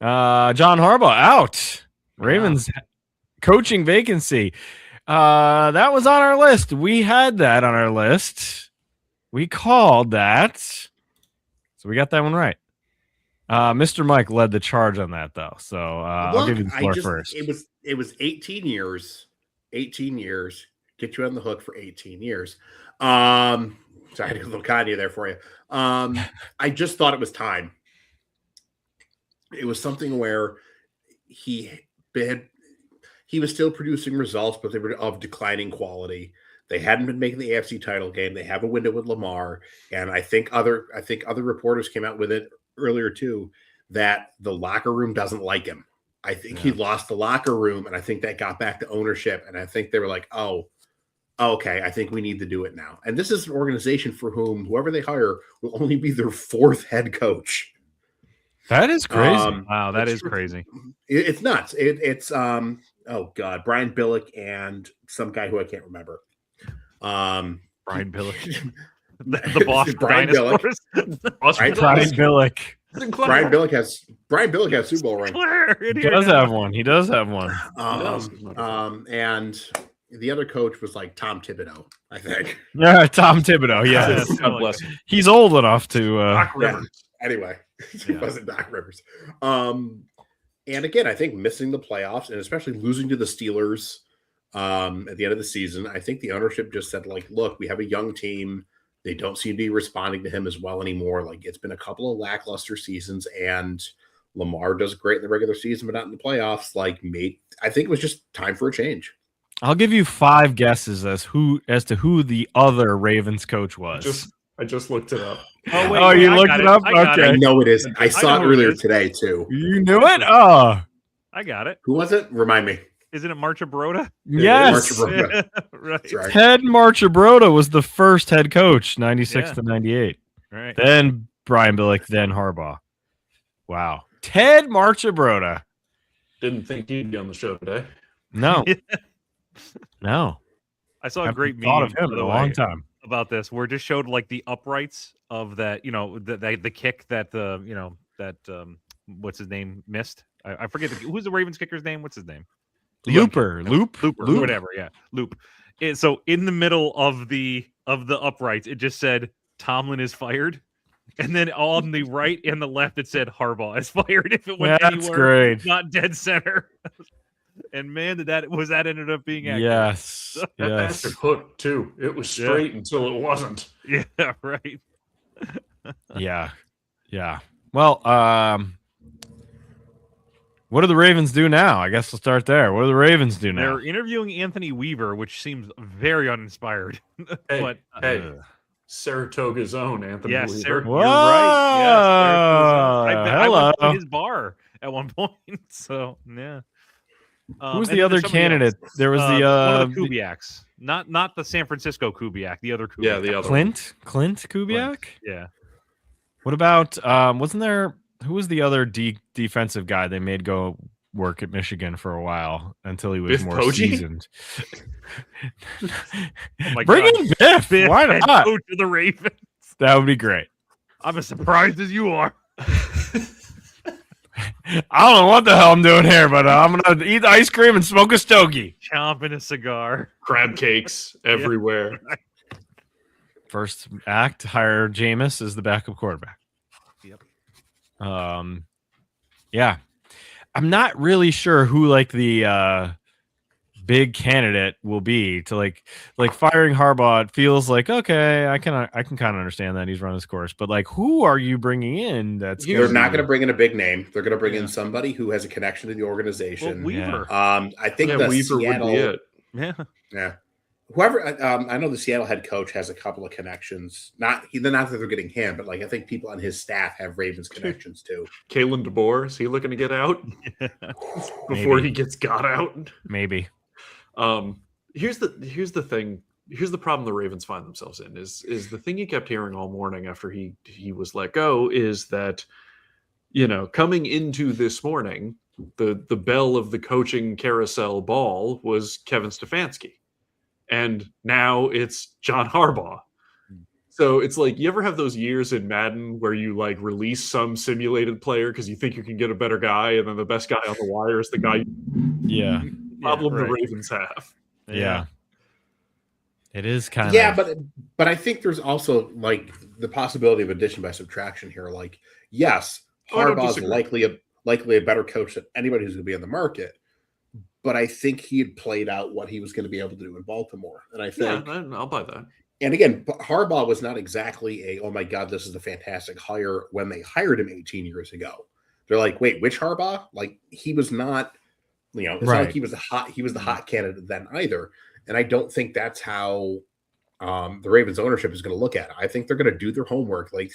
John Harbaugh out. Ravens coaching vacancy. That was on our list. We had that on our list. We called that. So we got that one right. Mr. Mike led the charge on that, though. So I'll give you the floor first. It was 18 years. 18 years. Get you on the hook for 18 years. Sorry, I had a little Kanye there for you. I just thought it was time. It was something where he was still producing results, but they were of declining quality. They hadn't been making the AFC title game. They have a window with Lamar, and I think other reporters came out with it earlier too, that the locker room doesn't like him. I think he lost the locker room, and I think that got back to ownership, and I think they were like, oh, okay, I think we need to do it now. And this is an organization for whom whoever they hire will only be their fourth head coach. That is crazy. Wow, that is crazy. It's nuts. It's oh God, Brian Billick and some guy who I can't remember. Brian Billick. The boss Brian dinosaurs. Billick. Brian Billick. Brian Billick has Super Bowl ring. He does have one. He does have one. And the other coach was like Tom Thibodeau, I think. Yeah, Tom Thibodeau. Yes. God bless him. He's old enough to. Doc Rivers. Anyway, it wasn't Doc Rivers. And again, I think missing the playoffs and especially losing to the Steelers at the end of the season, I think the ownership just said, like, look, we have a young team. They don't seem to be responding to him as well anymore. Like, it's been a couple of lackluster seasons, and Lamar does great in the regular season, but not in the playoffs. Like, I think it was just time for a change. I'll give you 5 guesses as to who the other Ravens coach was. I just looked it up. Oh, wait, Oh, you I looked got it up? I got Okay. I it. know it is. I saw know it who it earlier is. today, too. You knew it? Oh, I got it. Who was it? Remind me. Isn't it Marchabroda? yes. March Right. That's right. Ted Marchabroda was the first head coach, 96 Yeah. to 98. Right. Then Brian Billick, then Harbaugh. Wow. Ted Marchabroda. Didn't think he'd be on the show today. No. No. I saw a Haven't great thought meme of him by in the a way, long time. about this, where it just showed like the uprights of that, the kick that what's his name missed. I forget who's the Ravens kicker's name. What's his name? Looper. Loop. Whatever. Yeah, Loop. So in the middle of the uprights, it just said Tomlin is fired, and then on the right and the left it said Harbaugh is fired. If it went That's anywhere, great. not dead center. And man, that ended up being accurate. Yes. That Yes. bastard hooked too. It was straight until it wasn't. Yeah, right. Yeah. Yeah. Well, what do the Ravens do now? I guess we'll start there. What do the Ravens do now? They're interviewing Anthony Weaver, which seems very uninspired. Hey, but hey, Saratoga's own Anthony yes, Weaver. you're right. Yes, I Hello. went to his bar at one point. So yeah. Who's and the then other there's somebody candidate? else. There was One the of the Kubiaks, not the San Francisco Kubiak, the other Kubiak. Yeah, the other one. Clint Kubiak. Yeah. What about wasn't there who was the other defensive guy they made go work at Michigan for a while until he was Biff more Poggi? seasoned? Oh my Bring God. in Biff. Biff, Why head not? coach of the Ravens. That would be great. I'm as surprised as you are. I don't know what the hell I'm doing here, but I'm gonna eat ice cream and smoke a stogie. Chomping a cigar. Crab cakes everywhere. First act, hire Jameis as the backup quarterback. Yep. Yeah. I'm not really sure who like the big candidate will be to like firing Harbaugh. It feels like okay, I can kind of understand that he's run his course, but like who are you bringing in? They're not going to bring in a big name. They're going to bring in somebody who has a connection to the organization. Well, Weaver. I think Yeah, the Weaver Seattle, would be it. Yeah. yeah, whoever. I know the Seattle head coach has a couple of connections. Not that they're getting him, but like I think people on his staff have Ravens connections too. Kalen DeBoer, is he looking to get out before he gets got out? Maybe. Here's the thing. Here's the problem the Ravens find themselves in is the thing you kept hearing all morning after he was let go is that, coming into this morning, the belle of the coaching carousel ball was Kevin Stefanski. And now it's John Harbaugh. So it's like, you ever have those years in Madden where you like release some simulated player because you think you can get a better guy, and then the best guy on the wire is the guy. Yeah. Problem right. the Ravens have. Yeah. It is kind Yeah, of. but I think there's also like the possibility of addition by subtraction here. Like, yes, Oh, I don't Harbaugh's disagree. likely a better coach than anybody who's going to be in the market. But I think he had played out what he was going to be able to do in Baltimore, and I think, I'll buy that. and again, Harbaugh was not exactly a oh my god, this is a fantastic hire when they hired him 18 years ago. They're like, wait, which Harbaugh? Like, he was not, it's not Right. like he was the hot candidate then either. And I don't think that's how the Ravens ownership is going to look at it. I think they're going to do their homework. Like,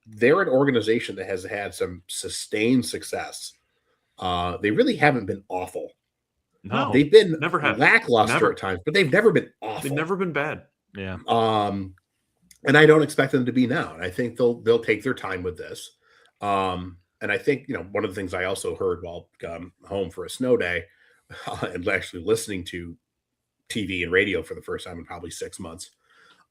they're an organization that has had some sustained success. They really haven't been awful. No. They've been never have. lackluster Never. at times, but they've never been awful. They've never been bad. Yeah. And I don't expect them to be now. And I think they'll take their time with this. And I think, one of the things I also heard while home for a snow day and actually listening to TV and radio for the first time in probably 6 months,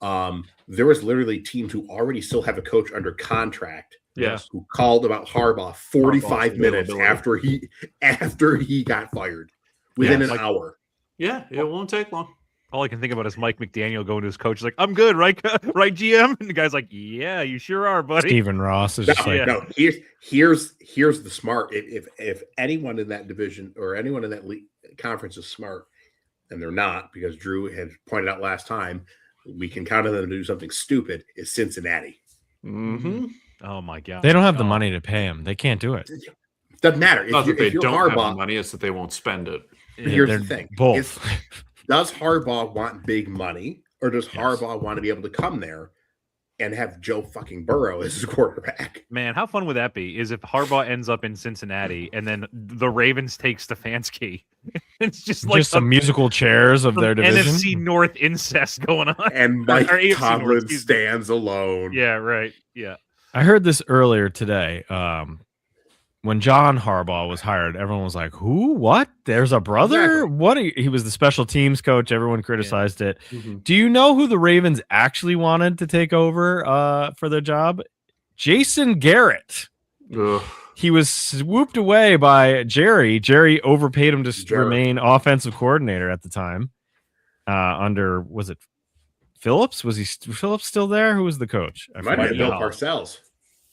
there was literally teams who already still have a coach under contract Yes. who called about Harbaugh 45 Harbaugh's minutes availability. after he got fired within an like- hour. Yeah, it won't take long. All I can think about is Mike McDaniel going to his coach. He's like, I'm good, right? Right, GM? And the guy's like, yeah, you sure are, buddy. Stephen Ross is just like, No, here's the smart. If anyone in that division or anyone in that league conference is smart, and they're not, because Drew had pointed out last time, we can count on them to do something stupid, is Cincinnati. Mm-hmm. Oh, my God. they don't have the money to pay him. They can't do it. Doesn't matter. Not that they If you're don't have the Harbaugh, money, it's that they won't spend it. here's They're the thing. both. Does Harbaugh want big money, or does Yes. Harbaugh want to be able to come there and have Joe fucking Burrow as his quarterback? Man, how fun would that be? Is if Harbaugh ends up in Cincinnati and then the Ravens take Stefanski. It's just like Just some musical chairs of some their division. NFC North incest going on. And Mike Or AFC North, Tomlin excuse me. stands alone. Yeah, right. Yeah. I heard this earlier today. When John Harbaugh was hired, everyone was like, "Who? What? There's a brother? Exactly. What?" He was the special teams coach. Everyone criticized it. Mhm. Do you know who the Ravens actually wanted to take over for their job? Jason Garrett. Ugh. He was swooped away by Jerry. Jerry overpaid him to Jerry. remain offensive coordinator at the time. Was it Phillips? Was Phillips still there? Who was the coach? I Might have forget been Bill now. Parcells.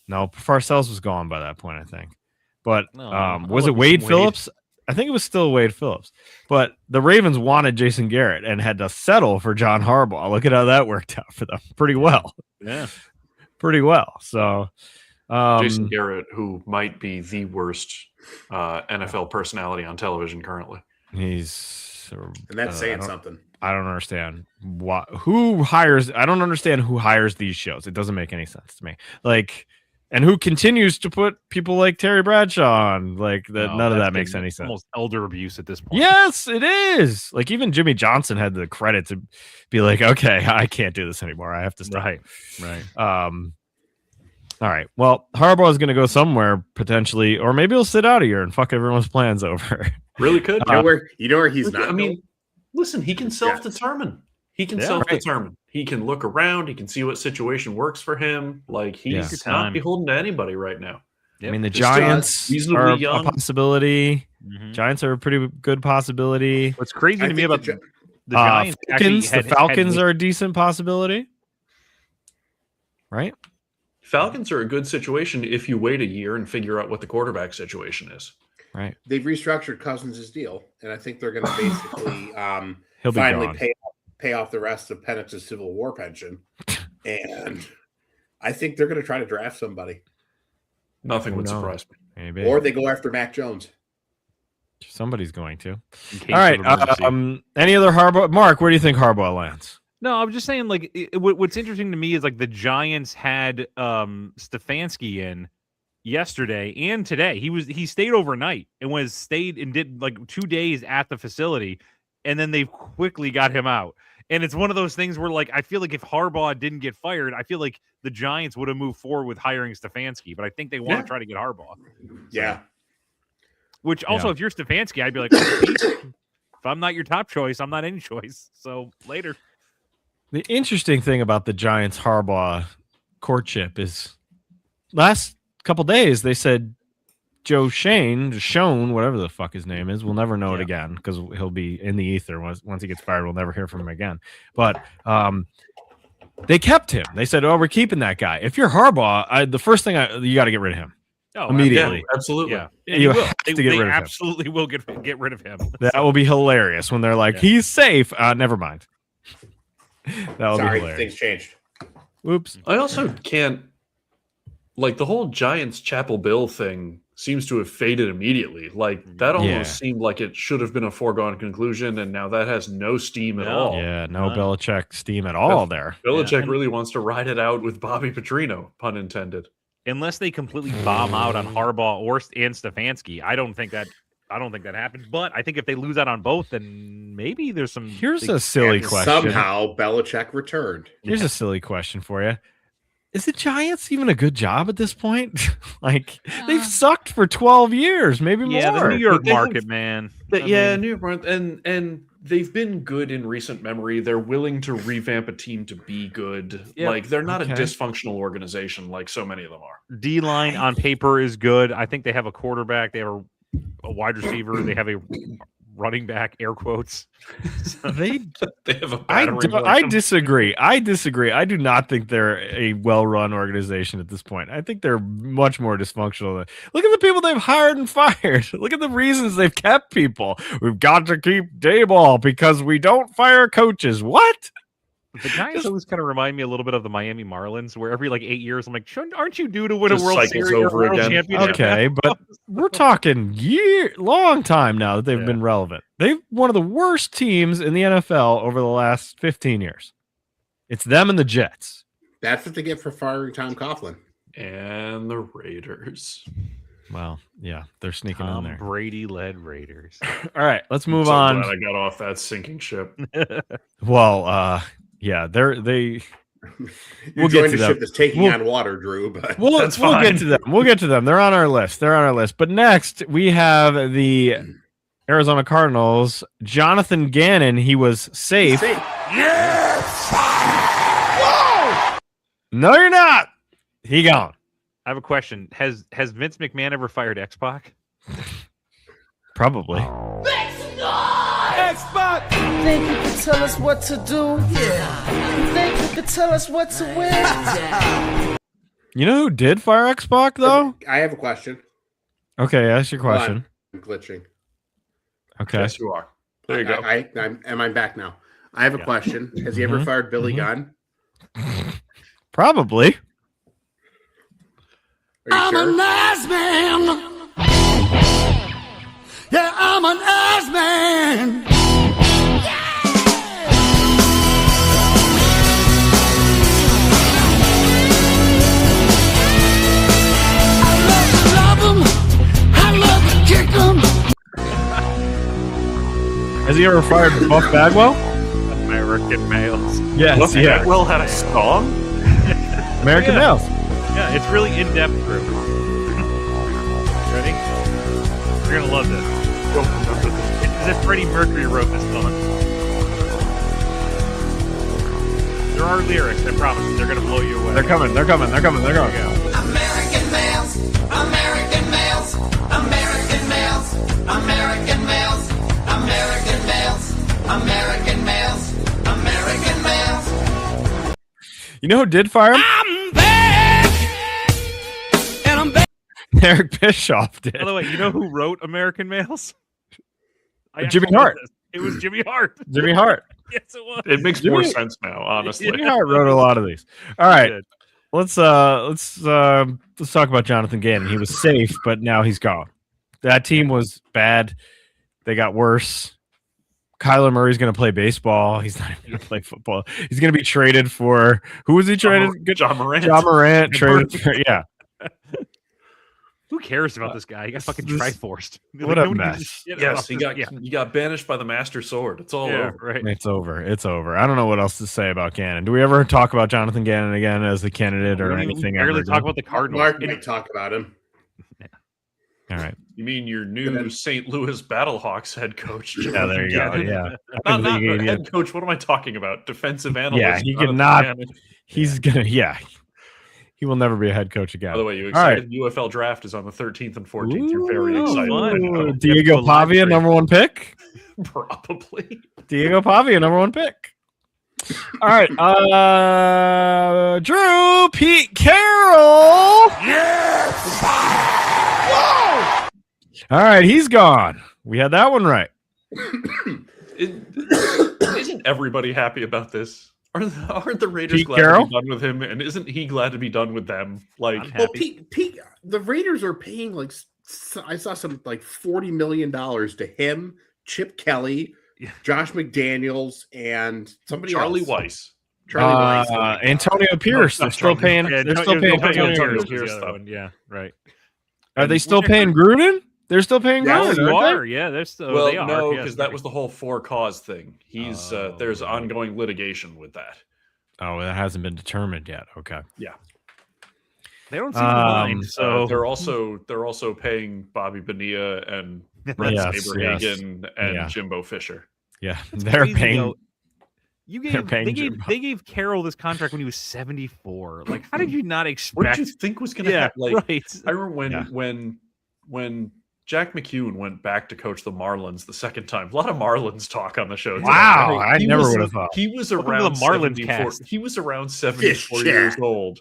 No, Parcells was gone by that point, I think. But No, was I it love Wade Wade. Phillips? I think it was still Wade Phillips. But the Ravens wanted Jason Garrett and had to settle for John Harbaugh. Look at how that worked out for them. Pretty well. Yeah. Pretty well. So Jason Garrett, who might be the worst NFL personality on television currently. he's And that's saying I don't- something. I don't understand who hires. I don't understand who hires these shows. It doesn't make any sense to me. Like, and who continues to put people like Terry Bradshaw on? Like that. No, None of that's that makes getting any sense. Almost elder abuse at this point. Yes, it is. Like even Jimmy Johnson had the credit to be like, okay, I can't do this anymore. I have to stop. Right. Right. All right. Well, Harbaugh is going to go somewhere potentially, or maybe he'll sit out a year and fuck everyone's plans over. Really could. You know where he's not. I mean, listen, he can self-determine. He can Yeah, self-determine. He can look around. He can see what situation works for him. Like he's Good not time. beholden to anybody right now. I mean, the Just, Giants reasonably are a young. possibility. Mhm. Giants are a pretty good possibility. What's crazy I to me think about the the Giants actually Falcons, had- the Falcons had- are a decent possibility, right? Falcons are a good situation if you wait a year and figure out what the quarterback situation is. Right. they've restructured Cousins' deal, and I think they're going to basically He'll be finally gone. pay off the rest of Penix's Civil War pension, and I think they're going to try to draft somebody, Nothing Who would knows? surprise me. Maybe or they go after Mac Jones. somebody's going to. in case All right. of emergency. Any other Harbaugh? Mark, where do you think Harbaugh lands? No, I'm just saying, like, what's interesting to me is like the Giants had Stefanski in yesterday and today. He stayed overnight and stayed and did like 2 days at the facility, and then they quickly got him out. And it's one of those things where, like, I feel like if Harbaugh didn't get fired, I feel like the Giants would have moved forward with hiring Stefanski. But I think they want Yeah. to try to get Harbaugh. Yeah, Which also, Yeah. if you're Stefanski, I'd be like, if I'm not your top choice, I'm not any choice. So later. The interesting thing about the Giants Harbaugh courtship is last couple days they said Joe Schoen, whatever the fuck his name is, we'll never know it again because he'll be in the ether once he gets fired. We'll never hear from him again. But they kept him. They said, "Oh, we're keeping that guy." If you're Harbaugh, the first thing you got to get rid of him immediately. Yeah, absolutely. Yeah, You will. have to They get rid of him. absolutely will get rid of him. That will be hilarious when they're like, "He's safe." Never mind. That will be Sorry, hilarious. things changed. Whoops. I also can't like the whole Giants Chapel Bill thing seems to have faded immediately. Like that almost seemed like it should have been a foregone conclusion, and now that has no steam at all. Yeah, no Belichick steam at all there. Belichick really wants to ride it out with Bobby Petrino, pun intended. Unless they completely bomb out on Harbaugh and Stefanski, I don't think that happened. But I think if they lose out on both, then maybe there's some. Here's a silly And question. somehow Belichick returned. Here's a silly question for you. Is the Giants even a good job at this point? Like they've sucked for 12 years, maybe Yeah, more. the New York They have- market, man. New York, and they've been good in recent memory. They're willing to revamp a team to be good. Yeah. Like they're not Okay. a dysfunctional organization like so many of them are. D line on paper is good. I think they have a quarterback. They have a wide receiver. They have a running back. Air quotes. They They have a I battering ram. disagree. I do not think they're a well-run organization at this point. I think they're much more dysfunctional. Look at the people they've hired and fired. Look at the reasons they've kept people. We've got to keep Dayball because we don't fire coaches. What? The Giants always kind of remind me a little bit of the Miami Marlins, where every like 8 years, I'm like, aren't you due to win a Just World cycles Series or over World again. Championship? Okay, but we're talking long time now that they've been relevant. They've one of the worst teams in the NFL over the last 15 years. It's them and the Jets. That's what they get for firing Tom Coughlin. And the Raiders. Well, yeah, they're sneaking in Tom there. Brady led Raiders. All right, let's move So on. glad I got off that sinking ship. Well, yeah, they You We'll get joined to a them. ship that's taking We'll- on water, Drew. But we'll That's get fine. to them. We'll get to them. They're on our list. But next we have the Arizona Cardinals. Jonathan Gannon. He was safe. No, you're not. He gone. I have a question. Has Vince McMahon ever fired X-Pac? Probably. Think you can tell us what to do? Yeah. You think you can tell us what to win? You know who did fire X-Pac though? I have a question. Okay, ask your Hold on. question. I'm glitching. Okay. Yes, you are. There you go. I'm back now. I have a question. Has he ever Mhm. fired Billy Gunn? Probably. Are you sure? nice man. Yeah, I'm a nice man. I love to love 'em. I love to kick 'em. Has he ever fired Buff Bagwell? American males. Yes. Yeah. Well, had a song. American Yeah. Males. Yeah, it's really in-depth group. Ready? You're gonna love this. It's as if Freddie Mercury wrote this song. There are lyrics, I promise. They're gonna blow you away. They're coming. There you go. American males, American males, American males, American males, American males, American males, American males. You know who did fire him? I'm back, and I'm back. Eric Bischoff did. By the way, you know who wrote American Males? I Jimmy actually Hart. did this. It was Jimmy Hart. Jimmy Hart. Yes, it was. It makes more Jimmy- sense now, honestly. Jimmy Hart wrote a lot of these. All right. Good. Let's talk about Jonathan Gannon. He was safe, but now he's gone. That team was bad. They got worse. Kyler Murray's going to play baseball. He's not even going to play football. He's going to be traded for who was he traded? Good John Morant. John Morant traded for, yeah. Who cares about this guy? He got fucking this- triforced. what a one gives mess. shit Yes, about he this got guy. he got banished by the Master Sword. It's all Yeah, over. right. It's over. It's over. I don't know what else to say about Gannon. Do we ever talk about Jonathan Gannon again as the candidate We or don't even anything? barely ever talk again? about the Cardinals. Mark might talk about him. All right. You mean your new St. Louis Battlehawks head coach? Yeah, there you go. Yeah, Not head coach. What am I talking about? Defensive analyst. Yeah, he Jonathan cannot. Gannon. He's gonna. Yeah, he will never be a head coach again. By the way, you All right. excited? UFL draft is on the 13th and 14th. You're very Ooh, excited. fun. Ooh, Yeah, Diego for a live Pavia, stream. number 1 pick. Probably. Diego Pavia, number 1 pick. All right, Drew Pete Carroll. Yes. All right, he's gone. We had that one right. Isn't everybody happy about this? Aren't the Raiders Pete glad Carroll? to be done with him? And isn't he glad to be done with them? Like, I'm Well, happy. Pete, the Raiders are paying I saw some like $40 million to him, Chip Kelly, Yeah. Josh McDaniels, and somebody Charlie else. Weiss. Charlie Weiss. Antonio Pierce. not They're still Charlie. paying. Yeah, They're still paying. Antonio Antonio Pierce. Pierce. the other one. Yeah, right. Are they still paying Gruden? They're still paying Yeah, Gruden. You aren't are. they? Yeah, they're still. Well, they are. no, yeah, because that sorry. was the whole for cause thing. He's there's Oh. ongoing litigation with that. Oh, that hasn't been determined yet. Okay. They don't seem to mind. So So they're also paying Bobby Bonilla and Brett Yes, Saberhagen and Yeah. Jimbo Fisher. Yeah, It's they're crazy, paying. though. they're paying Jimbo. They gave Carroll this contract when he was 74. Like, how did you not What expect? did you think was going to Yeah, happen? Like, right. I remember Yeah. when Jack McEwen went back to coach the Marlins the second time. A lot of Marlins talk on the show. today. Wow, I He never was- would have thought. He was Welcome to around the Marlins 74. cast. He was around 74 Fish years chat. old.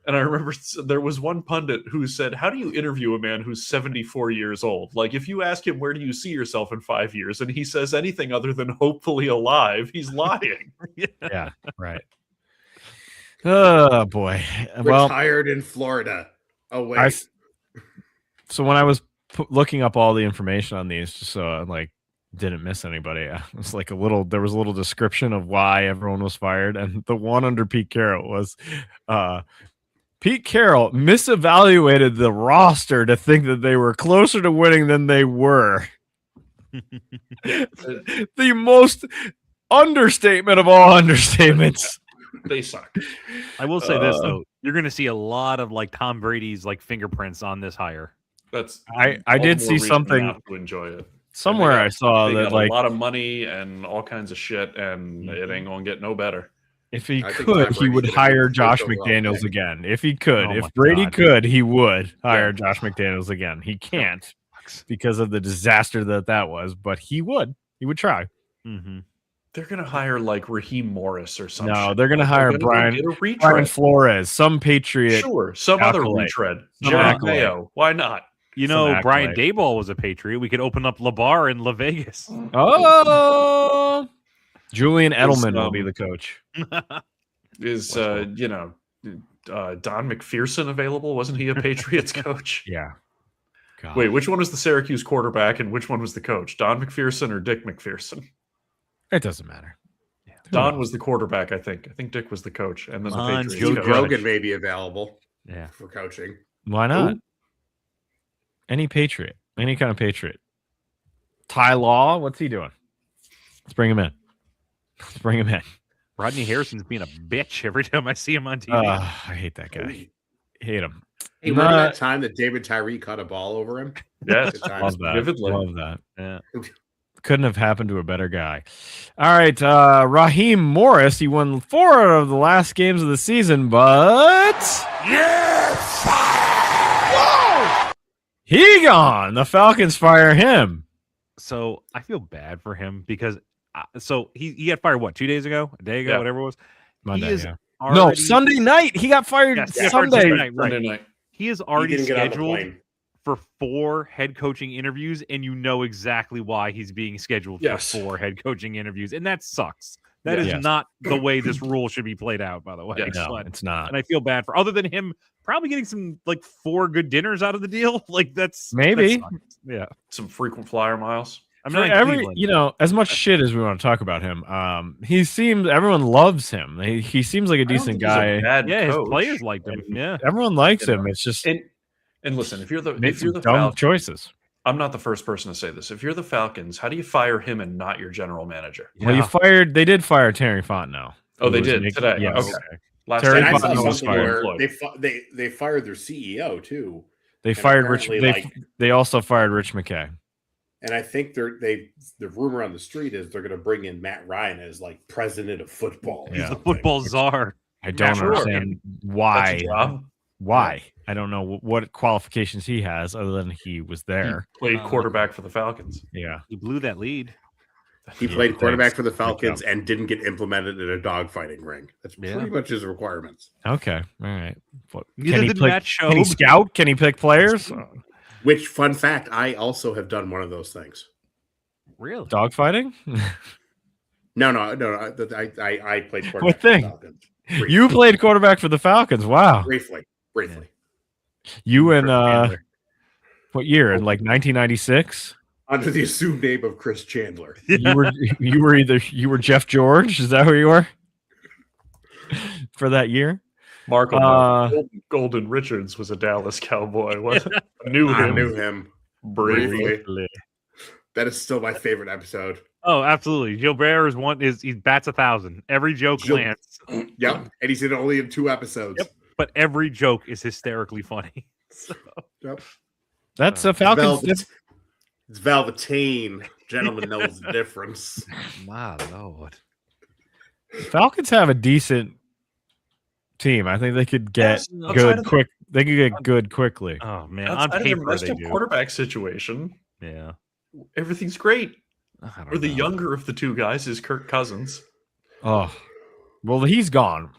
And I remember there was one pundit who said, "How do you interview a man who's 74 years old? Like, if you ask him, where do you see yourself in 5 years? And he says anything other than hopefully alive, he's lying." Yeah, right. Oh boy. Well, Retired in Florida. Oh wait. so when I was looking up all the information on these, just so I like didn't miss anybody, I was like there was a little description of why everyone was fired, and the one under Pete Carroll was Pete Carroll misevaluated the roster to think that they were closer to winning than they were. The most understatement of all understatements. They suck. I will say this though: you're going to see a lot of like Tom Brady's like fingerprints on this hire. That's I all did the see more reason something not to enjoy it. somewhere. got- I saw They that got like a lot of money and all kinds of shit, and it ain't gonna get no better. if he I think could, Tom he Brady would should have hire been the Josh first overall McDaniels pick. again. If he could, Oh if my Brady God. could, he would hire Josh McDaniels again. He can't because of the disaster that was, but he would. He would try. Mm-hmm. They're gonna hire like Raheem Morris or something. No, they're gonna hire Brian retread. Flores, some Patriot. Sure, some other accolade. retread. Some Jerry accolade. Mayo. Why not? You Some know, Brian accolade. Dayball was a Patriot. We could open up LeBar in La Vegas. Oh, Julian Edelman will be um, the coach. Is Don McPherson available? Wasn't he a Patriots coach? Yeah. God. Wait, which one was the Syracuse quarterback and which one was the coach? Don McPherson or Dick McPherson? It doesn't matter. Don was the quarterback, I think. I think Dick was the coach, and then the Come on, Patriots Joe coach. Rogan may be available Yeah. for coaching. Why not? Who? Any Patriot, any kind of Patriot. Ty Law, what's he doing? Let's bring him in. Let's bring him in. Rodney Harrison's being a bitch every time I see him on TV. I hate that guy. Hate him. Hey, remember Not- that time that David Tyree caught a ball over him? Yes, Good times. Love that. vividly. Love that. Yeah. Couldn't have happened to a better guy. All right, Raheem Morris. He won 4 out of the last games of the season, but he gone. The Falcons fire him. So I feel bad for him because so he got fired what 2 days ago, a day ago, Yeah. whatever it was. Monday, is yeah. already, No, Sunday night. He got fired Yes, he got fired Sunday. Sunday night, right. Sunday night. He is He already didn't get on the scheduled plane. for 4 head coaching interviews, and you know exactly why he's being scheduled Yes. for 4 head coaching interviews, and that sucks. That is Yes. not the way this rule should be played out, by the way. Yes. No, But- it's not. and I feel bad for other than him probably getting some like 4 good dinners out of the deal. Like that's Maybe. that sucks. Yeah. Some frequent flyer miles. I'm For not in every, Cleveland. as much shit as we want to talk about him, he seems everyone loves him. He seems like a I don't decent think he's a guy. bad Yeah, his coach. players liked him. Yeah. Everyone likes You him. know, It's just And listen, if you're the make if you're some the dumb Falcons, choices. I'm not the first person to say this. If you're the Falcons, how do you fire him and not your general manager? Well, Yeah. they did fire Terry Fontenot. Oh, they Who was did Nick- today. yes. Okay. Last Terry And I time saw Fontenot was something fired. where employed. they fired their CEO too. They And fired Rich. apparently, They, like, They also fired Rich McKay. And I think the rumor on the street is they're going to bring in Matt Ryan as like president of football. or Yeah. The something. football czar. I don't Sure. understand That's why. a job. Why? I don't know what qualifications he has other than he was there. Played quarterback for the Falcons. Yeah. He blew that lead. He played quarterback thanks. for the Good Falcons job. and didn't get implemented in a dogfighting ring. That's Yeah. pretty much his requirements. Okay. All right. What, Neither did Matt can he Schaub. scout? Can he pick players? Which, fun fact, I also have done one of those things. Really? Dogfighting? No. I played quarterback What for the thing? Falcons. Briefly. You played quarterback for the Falcons. Wow. Briefly. You in Chandler. what year? In like 1996? Under the assumed name of Chris Chandler. You were Jeff George. Is that who you were for that year? Marco Golden Richards was a Dallas Cowboy. Wasn't it? I knew I him knew him. briefly. That is still my favorite episode. Oh, absolutely. Gilbert he bats 1,000. Every joke Gil- lands, Yep. And he's in only in 2 episodes. Yep. but every joke is hysterically funny. So, Yep. That's a Falcons. It's Velveteen. Gentleman knows the difference. my lord. Falcons have a decent team. I think they could get Yes, outside good of the- quick. They could get good quickly. Oh man, Outside on of the paper messed they up do. quarterback situation, Yeah. everything's great. I don't Or the know. younger of the two guys is Kirk Cousins. Oh, well, he's gone.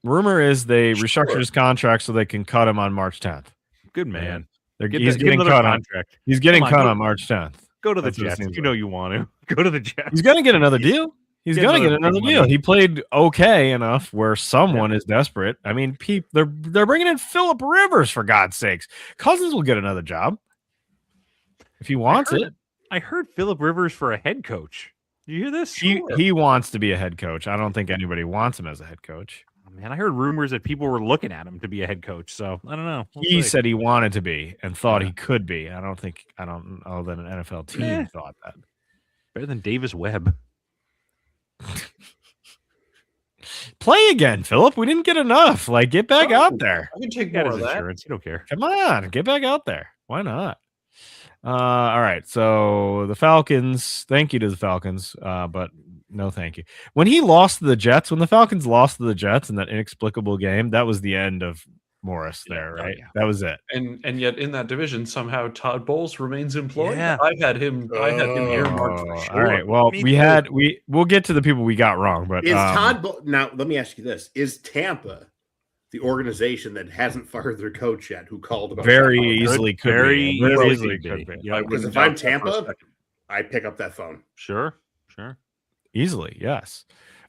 Rumor is they Sure. restructured his contract so they can cut him on March 10th. Good man. He's getting another cut on. contract. He's getting Come on, cut go- on March 10th. Go to the That's what it Jets. seems You know you want to. Go to the Jets. He's gonna get another deal. He's Get gonna get another another big deal. money. He played okay enough where someone is desperate. I mean, they're bringing in Phillip Rivers for God's sakes. Cousins will get another job if he wants it. I heard Phillip Rivers for a head coach. Did you hear this? He wants to be a head coach. I don't think anybody wants him as a head coach. Man, I heard rumors that people were looking at him to be a head coach. So I don't know. We'll He see. said he wanted to be and thought he could be. I don't know that an NFL team Eh. thought that. Better than Davis Webb. Play again, Philip. We didn't get enough. Like, get back out there. I can take He got more his of that. insurance. You don't care. Come on, get back out there. Why not? All right. So the Falcons, thank you to the Falcons, but no thank you. When he lost to the Jets, when the Falcons lost to the Jets in that inexplicable game, that was the end of Morris there, Oh, right? yeah. That was it. And yet in that division, somehow Todd Bowles remains employed. Yeah. I had him earmarked for sure. All right. Well, Me too. we'll get to the people we got wrong, but Is now let me ask you this. Is Tampa the organization that hasn't fired their coach yet who called about very Todd Bowles? easily could Very be. Very easily easily could could be. be. I Yeah. wouldn't if I'm doubt that for a Tampa, second. I pick up that phone. Sure. Easily, yes.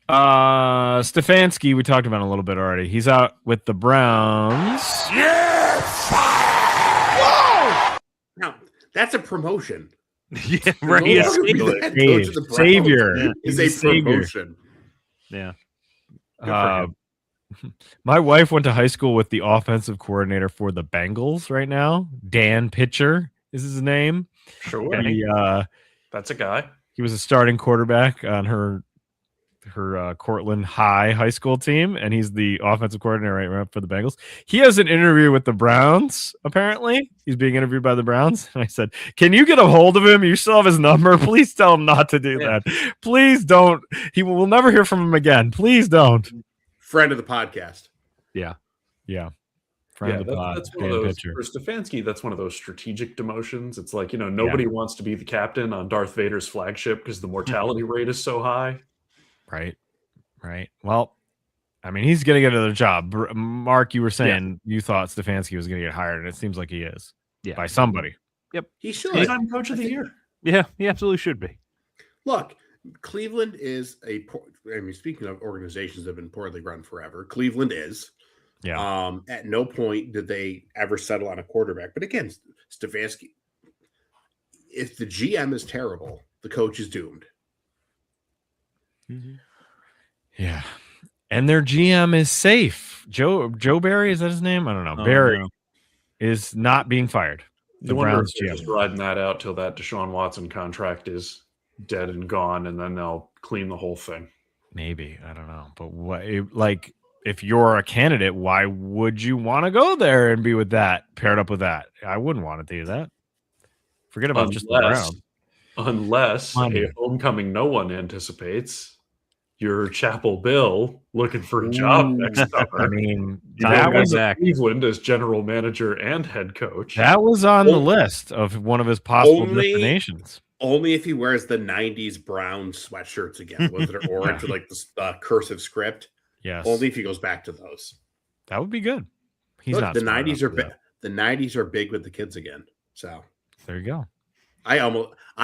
Stefanski, we talked about a little bit already. He's out with the Browns. Now that's a promotion. Yeah, right. No Yes. longer be the head coach of the Browns Savior. Yeah. is He's a a savior. promotion. Yeah. Good for Uh, him. my wife went to high school with the offensive coordinator for the Bengals right now. Dan Pitcher is his name. Sure. Okay. That's a guy. He was a starting quarterback on her Cortland high school team, and he's the offensive coordinator right now for the Bengals. He has an interview with the Browns, apparently. He's being interviewed by the Browns. And I said, can you get a hold of him? You still have his number. Please tell him not to do Yeah. that. Please don't. We'll never hear from him again. Please don't. Friend of the podcast. Yeah. Yeah, Friend of the pod, that's one of Dan those Pitcher. for Stefanski. That's one of those strategic demotions. It's like, nobody wants to be the captain on Darth Vader's flagship because the mortality rate is so high. Right. Well, I mean, he's going to get another job. Mark, you were saying you thought Stefanski was going to get hired, and it seems like he is Yeah. by somebody. He should. Anytime coach of the year. Yeah. He absolutely should be. Look, Cleveland is speaking of organizations that have been poorly run forever, Cleveland is. Yeah. At no point did they ever settle on a quarterback. But again, Stefanski, if the GM is terrible, the coach is doomed. Yeah. And their GM is safe. Joe Barry, is that his name? I don't know. Oh, Barry no. is not being fired. The You wonder Browns if they're GM. just riding that out till that Deshaun Watson contract is dead and gone, and then they'll clean the whole thing. Maybe. I don't know. But like, if you're a candidate, why would you want to go there and be with that, paired up with that? I wouldn't want to do that. Forget about just the Browns. Unless a homecoming no one anticipates, your Chapel Bill looking for a job next summer. I mean, That was Cleveland as general manager and head coach. that was on the list of one of his possible destinations. Only if he wears the 90s brown sweatshirts again, with it orange with like the cursive script. Yes, Only if he goes back to those. that would be good. He's Look, not the smart 90s enough are for big. that. The 90s are big with the kids again. So There you go. I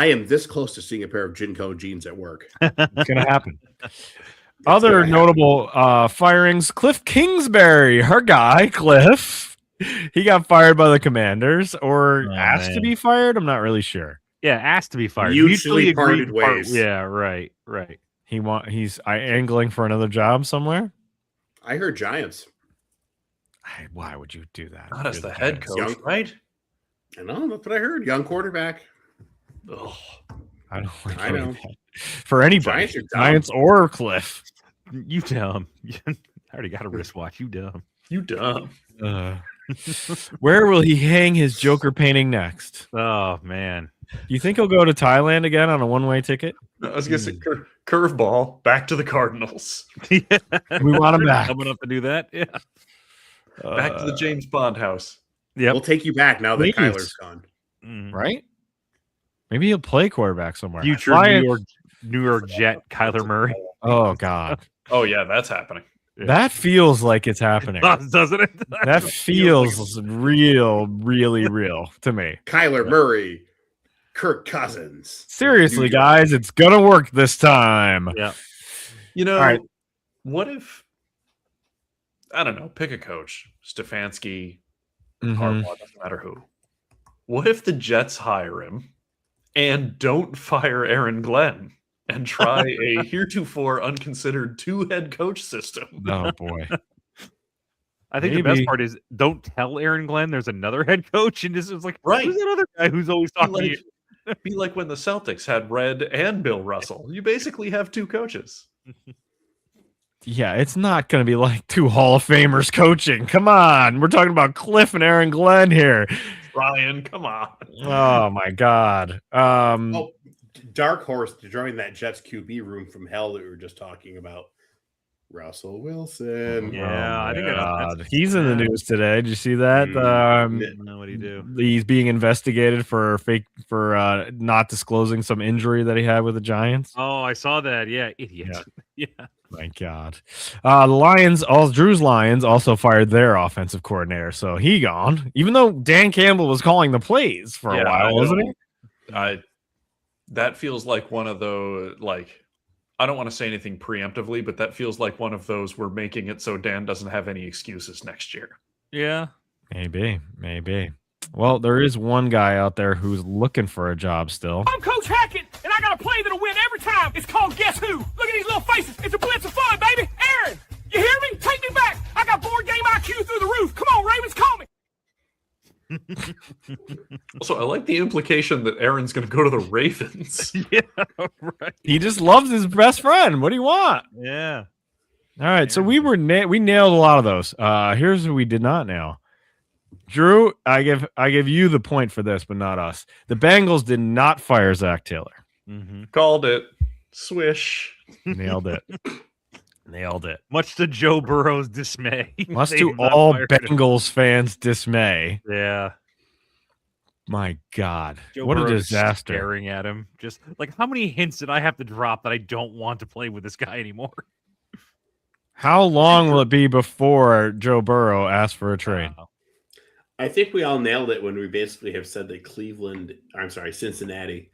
am this close to seeing a pair of Jinko jeans at work. It's gonna happen. Other notable firings: Cliff Kingsbury, her guy, Cliff. He got fired by the Commanders, or asked to be fired. I'm not really sure. Yeah, asked to be fired. Mutually agreed parted to part- ways. Yeah, right. He's angling for another job somewhere. I heard Giants. Why would you do that? Not as You're the head Giants. coach, right? I know, that's what I heard. Young quarterback. Ugh. I don't like I any know. of that. For anybody, Giants are dumb. Giants or Cliff. You dumb. I already got a wristwatch. You dumb. You dumb. Where will he hang his Joker painting next? Oh man. Do you think he'll go to Thailand again on a one-way ticket? I was gonna say curveball back to the Cardinals. We want him back. Coming up to do that. Yeah. Back to the James Bond house. Yep. We'll take you back now that Please. Kyler's gone. Mhm. Right? Maybe he'll play quarterback somewhere. Future Lions- New York Jet Kyler Murray. Oh God, Oh yeah, that's happening. that feels like it's happening. Doesn't it? That feels really real to me. Kyler Murray, Kirk Cousins. Seriously, New York. guys, it's gonna work this time. Yeah. You know, All right. what if I don't know, pick a coach, Stefanski, Mhm. Harbaugh, doesn't matter who. What if the Jets hire him and don't fire Aaron Glenn and try a heretofore unconsidered two-head coach system? Oh boy. I think the best Maybe. part is don't tell Aaron Glenn there's another head coach, and this is like, Right. who's that other guy who's always Be talking to you? like, be like when the Celtics had Red and Bill Russell. You basically have two coaches. Yeah, it's not going to be like two Hall of Famers coaching. Come on. We're talking about Cliff and Aaron Glenn here. Ryan, come on. Oh, my God. Oh, dark horse to join that Jets QB room from hell that we were just talking about. Russell Wilson. Yeah, I think God. He's in the news today. Did you see that? I don't know what he do. He's being investigated for not disclosing some injury that he had with the Giants. Oh, I saw that. Yeah, idiot. Yeah. My God. The Lions, Drew's Lions also fired their offensive coordinator, so he gone. Even though Dan Campbell was calling the plays for a Yeah, while, I wasn't know. he? That feels like one of those, like, I don't want to say anything preemptively, but that feels like one of those we're making it so Dan doesn't have any excuses next year. Yeah. Maybe. Well, there is one guy out there who's looking for a job still. I'm Coach Hackett, and I got a play that'll win every time. It's called Guess Who. Look at these little faces. It's a blitz of fun, baby. Aaron, you hear me? Take me back. I got board game IQ through the roof. Come on, Ravens, call me. Also, I like the implication that Aaron's going to go to the Ravens. Yeah. Right. He just loves his best friend. What do you want? Yeah. All right, so we nailed a lot of those. Here's who we did not nail. Drew, I give you the point for this, but not us. The Bengals did not fire Zach Taylor. Mm-hmm. Called it. Swish. Nailed it. Nailed it. Much to Joe Burrow's dismay. Must They to did not all fire him. Bengals fans' dismay. Yeah. My God, Joe what a Burrow's disaster! Staring at him, just like how many hints did I have to drop that I don't want to play with this guy anymore? How long will it be before Joe Burrow asks for a trade? I think we all nailed it when we basically have said that Cincinnati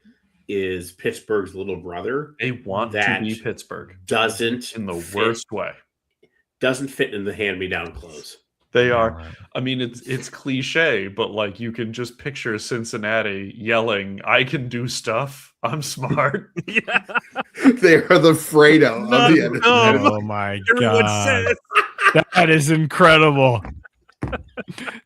is Pittsburgh's little brother. They want That to be Pittsburgh Doesn't in the fit- worst way. Doesn't fit in the hand-me-down clothes. They are. I mean, it's cliche, but like you can just picture Cincinnati yelling, "I can do stuff. I'm smart." Yeah. They are the Fredo of the end. Oh my Everyone God, says that is incredible.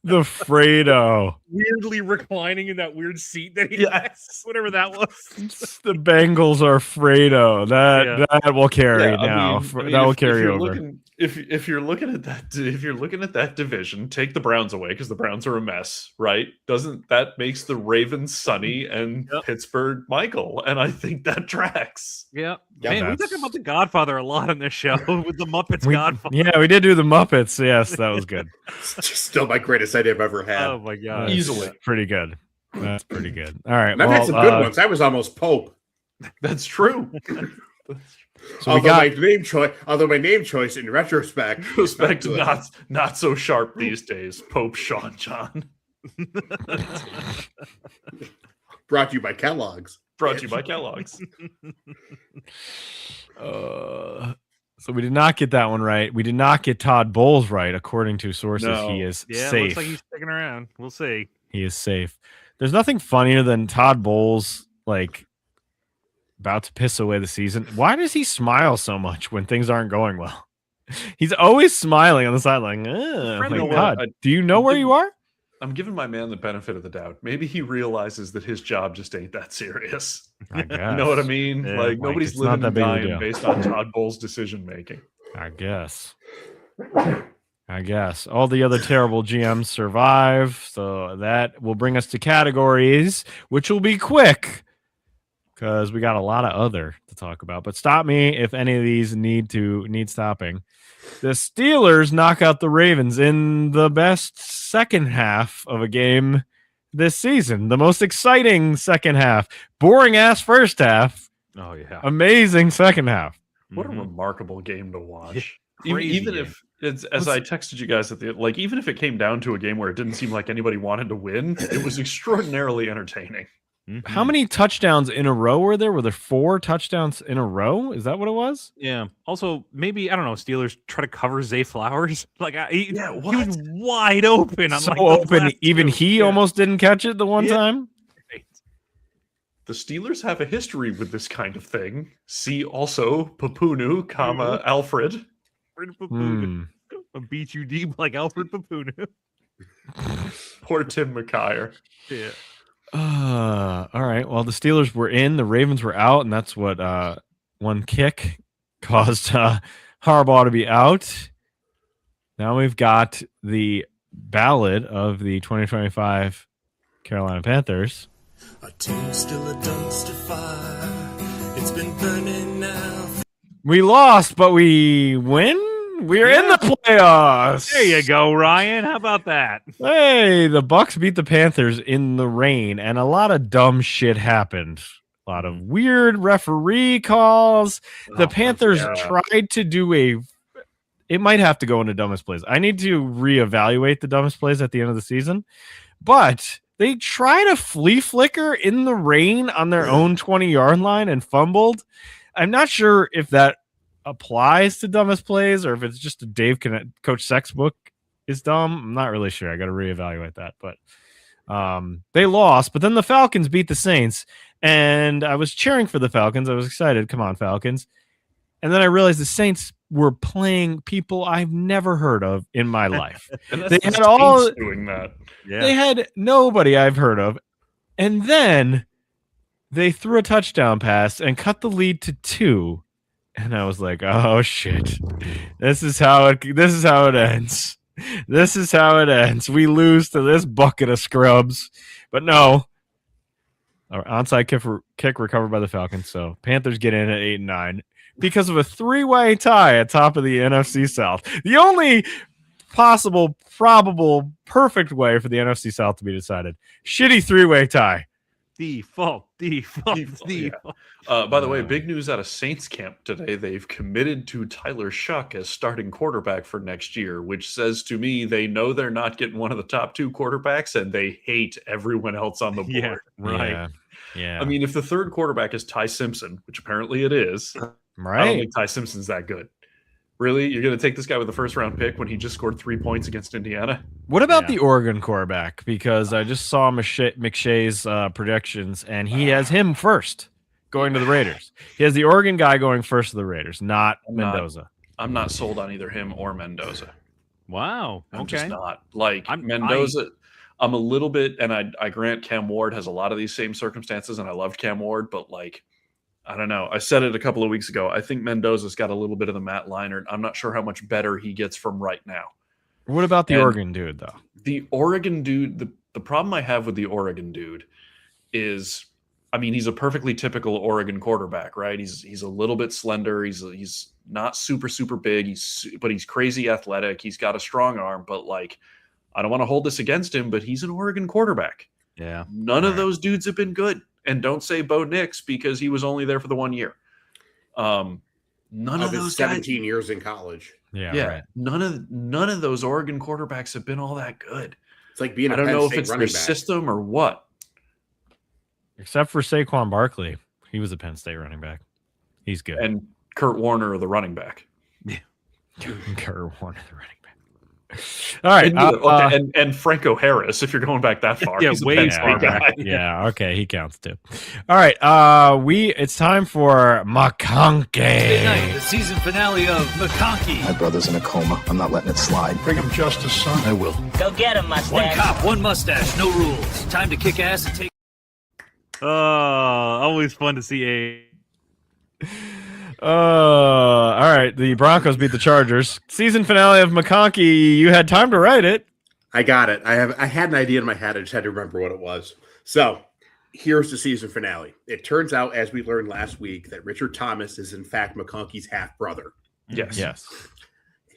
The Fredo, weirdly reclining in that weird seat that he Yes. whatever that was. the Bengals are Fredo. That will carry now. I mean, That will if carry you're over. if you're looking at that division, take the Browns away because the Browns are a mess, right? Doesn't that makes the Ravens Sonny and Yep. Pittsburgh Michael, and I think that tracks. Yeah. Yeah, Man, we that's- talk about the Godfather a lot on this show with the Muppets We- Godfather. Yeah, we did do the Muppets. Yes, that was good. Still my greatest idea I've ever had. Oh my god. That's Easily. pretty good. That's pretty good. All right. And I've had some good ones. I was almost Pope. That's true. So we got Although my name choice in retrospect, Respect good. not so sharp these days. Pope Sean John. Brought to you by Kellogg's. Brought to you by Kellogg's. so we did not get that one right. We did not get Todd Bowles right, according to sources. No. He is Yeah, safe. looks like he's sticking around. We'll see. He is safe. There's nothing funnier than Todd Bowles like about to piss away the season. Why does he smile so much when things aren't going well? He's always smiling on the sideline. Oh Friend, my know what? God. Do you know where you are? I'm giving my man the benefit of the doubt. Maybe he realizes that his job just ain't that serious. I guess. You know what I mean? Yeah, like like, nobody's it's not living that and big of a dying deal. based on Todd Bowles' decision making. I guess. All the other terrible GMs survive. So that will bring us to categories, which will be quick because we got a lot of other to talk about. But stop me if any of these need stopping. The Steelers knock out the Ravens in the best second half of a game this season. The most exciting second half. Boring ass first half. Oh yeah. Amazing second half. What a Mhm. remarkable game to watch. Crazy even game. if it's as I texted you guys at the like, even if it came down to a game where it didn't seem like anybody wanted to win, it was extraordinarily entertaining. Mhm. How many touchdowns in a row were there? Were there 4 touchdowns in a row? Is that what it was? Yeah. Also, maybe I don't know. Steelers try to cover Zay Flowers. Like he Yeah, was wide open. On So like the open, last even two. he Yeah. almost didn't catch it the one Yeah. time. The Steelers have a history with this kind of thing. See also Papunu, comma Alfred. Hmm. I'll beat you deep like Alfred Papunu. Poor Tim McKyer. Yeah. All right. Well, the Steelers were in, the Ravens were out, and that's what one kick caused Harbaugh to be out. Now we've got the ballad of the 2025 Carolina Panthers. Our team's still a dumpster fire. It's been burning now. We lost, but we win. We're in the playoffs. There you go, Ryan. How about that? Hey, the Bucks beat the Panthers in the rain, and a lot of dumb shit happened. A lot of weird referee calls. The Panthers tried to do it might have to go into dumbest plays. I need to reevaluate the dumbest plays at the end of the season, but they tried a flea flicker in the rain on their own 20-yard line and fumbled. I'm not sure if that applies to dumbest plays or if it's just a Coach Sex book is dumb. I'm not really sure. I got to reevaluate that, but they lost. But then the Falcons beat the Saints, and I was cheering for the Falcons. I was excited. Come on, Falcons. And then I realized the Saints were playing people I've never heard of in my life. And that's They the had all- Saints doing that. Yeah. They had nobody I've heard of. And then they threw a touchdown pass and cut the lead to 2. And I was like, oh shit. This is how it ends. This is how it ends. We lose to this bucket of scrubs. But no. Our onside kick recovered by the Falcons. So Panthers get in at 8-9 because of a 3-way tie at top of the NFC South. The only possible, probable, perfect way for the NFC South to be decided. Shitty 3-way tie. Default. Yeah. By the way, big news out of Saints camp today. They've committed to Tyler Shuck as starting quarterback for next year, which says to me they know they're not getting one of the top 2 quarterbacks and they hate everyone else on the board. Yeah. Right. Yeah. I mean, if the third quarterback is Ty Simpson, which apparently it is, I don't right. think Ty Simpson's that good. Really? You're going to take this guy with a first-round pick when he just scored 3 points against Indiana? What about Yeah. the Oregon quarterback? Because I just saw McShay's predictions, and he has him first going to the Raiders. He has the Oregon guy going first to the Raiders, not Mendoza. I'm not sold on either him or Mendoza. Wow. I'm Okay. just not. Like I'm- Mendoza, I'm a little bit, and I grant Cam Ward has a lot of these same circumstances, and I loved Cam Ward, but like I don't know. I said it a couple of weeks ago. I think Mendoza's got a little bit of the Matt Leinart. I'm not sure how much better he gets from right now. What about the And Oregon dude, though? The Oregon dude, the problem I have with the Oregon dude is, I mean, he's a perfectly typical Oregon quarterback, right? He's a little bit slender. He's not super big. But he's crazy athletic. He's got a strong arm. But like, I don't want to hold this against him, but he's an Oregon quarterback. Yeah. None of those dudes have been good. And don't say Bo Nix because he was only there for the 1 year. None of those 17 guys, years in college. yeah, Right. none of those Oregon quarterbacks have been all that good. It's like being a I don't Penn know if State it's their running back. system or what. Except for Saquon Barkley. He was a Penn State running back. He's good. And Kurt Warner, the running back. Kurt Warner, the running back. All right. And Franco Harris, if you're going back that far. Yeah, He's a way Penn far State guy. back. Yeah, okay, he counts too. All right, it's time for McConkey. The season finale of McConkey. My brother's in a coma. I'm not letting it slide. Bring him justice, son. I will. Go get him, One mustache. cop, one mustache, no rules. Time to kick ass and take. Always fun to see a. All right, the Broncos beat the Chargers. Season finale of McConkey. You had time to write it. I got it. I had an idea in my head. I just had to remember what it was. So here's the season finale. It turns out, as we learned last week, that Richard Thomas is in fact McConkey's half brother. Yes.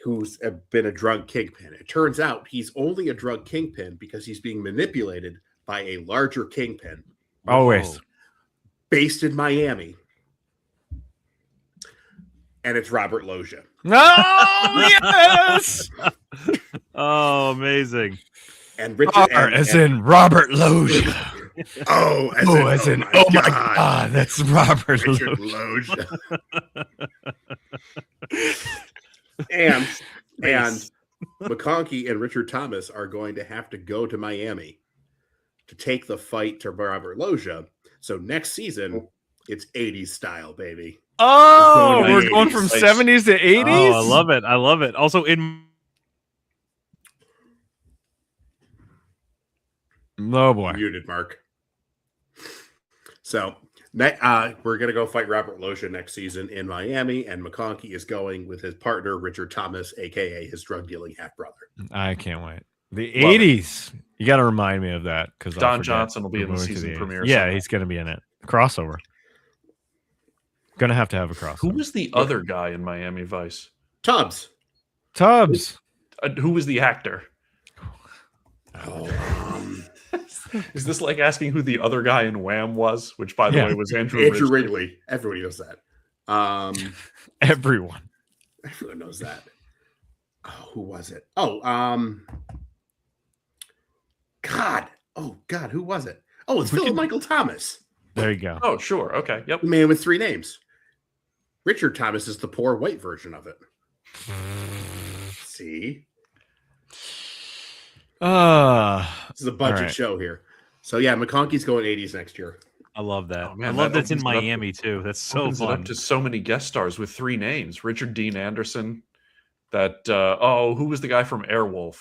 Who's been a drug kingpin. It turns out he's only a drug kingpin because he's being manipulated by a larger kingpin Always. based in Miami. And it's Robert Loggia. Oh, yes! Oh, amazing. And Richard as in Robert Loggia. oh, As in, oh my God, that's Robert Richard Loggia. Loggia. and McConkey and Richard Thomas are going to have to go to Miami to take the fight to Robert Loggia. So next season, it's 80s style, baby. Oh, Going to we're the going from 80s. 70s to 80s? Oh, I love it. I love it. Also, Oh, boy. Muted, Mark. So we're going to go fight Robert Loggia next season in Miami, and McConkey is going with his partner, Richard Thomas, a.k.a. his drug-dealing half-brother. I can't wait. The Love 80s. You got to remind me of that. Because Don Johnson will be in the season premiere. Yeah, somehow. he's going to be in it. Crossover. Going to have a crossover. Who was the other guy in Miami Vice? Tubbs. Tubbs. Who was the actor? Oh, Is this like asking who the other guy in Wham was? Which, by the Yeah. way, was Andrew Andrew Ridgeley. Wrigley. Everybody knows that. Everyone. Everyone knows that. Oh, who was it? Oh, God. Oh, God. Who was it? Oh, it's Philip Michael Thomas. There you go. Oh, sure. Okay. Yep. The man with three names. Richard Thomas is the poor white version of it. See? This is a budget right. show here. So, yeah, McConkey's going 80s next year. I love that. Oh, man, I love that that's in opens it up Miami too. That's so Opens it fun. up to so many guest stars with three names. Richard Dean Anderson. That who was the guy from Airwolf?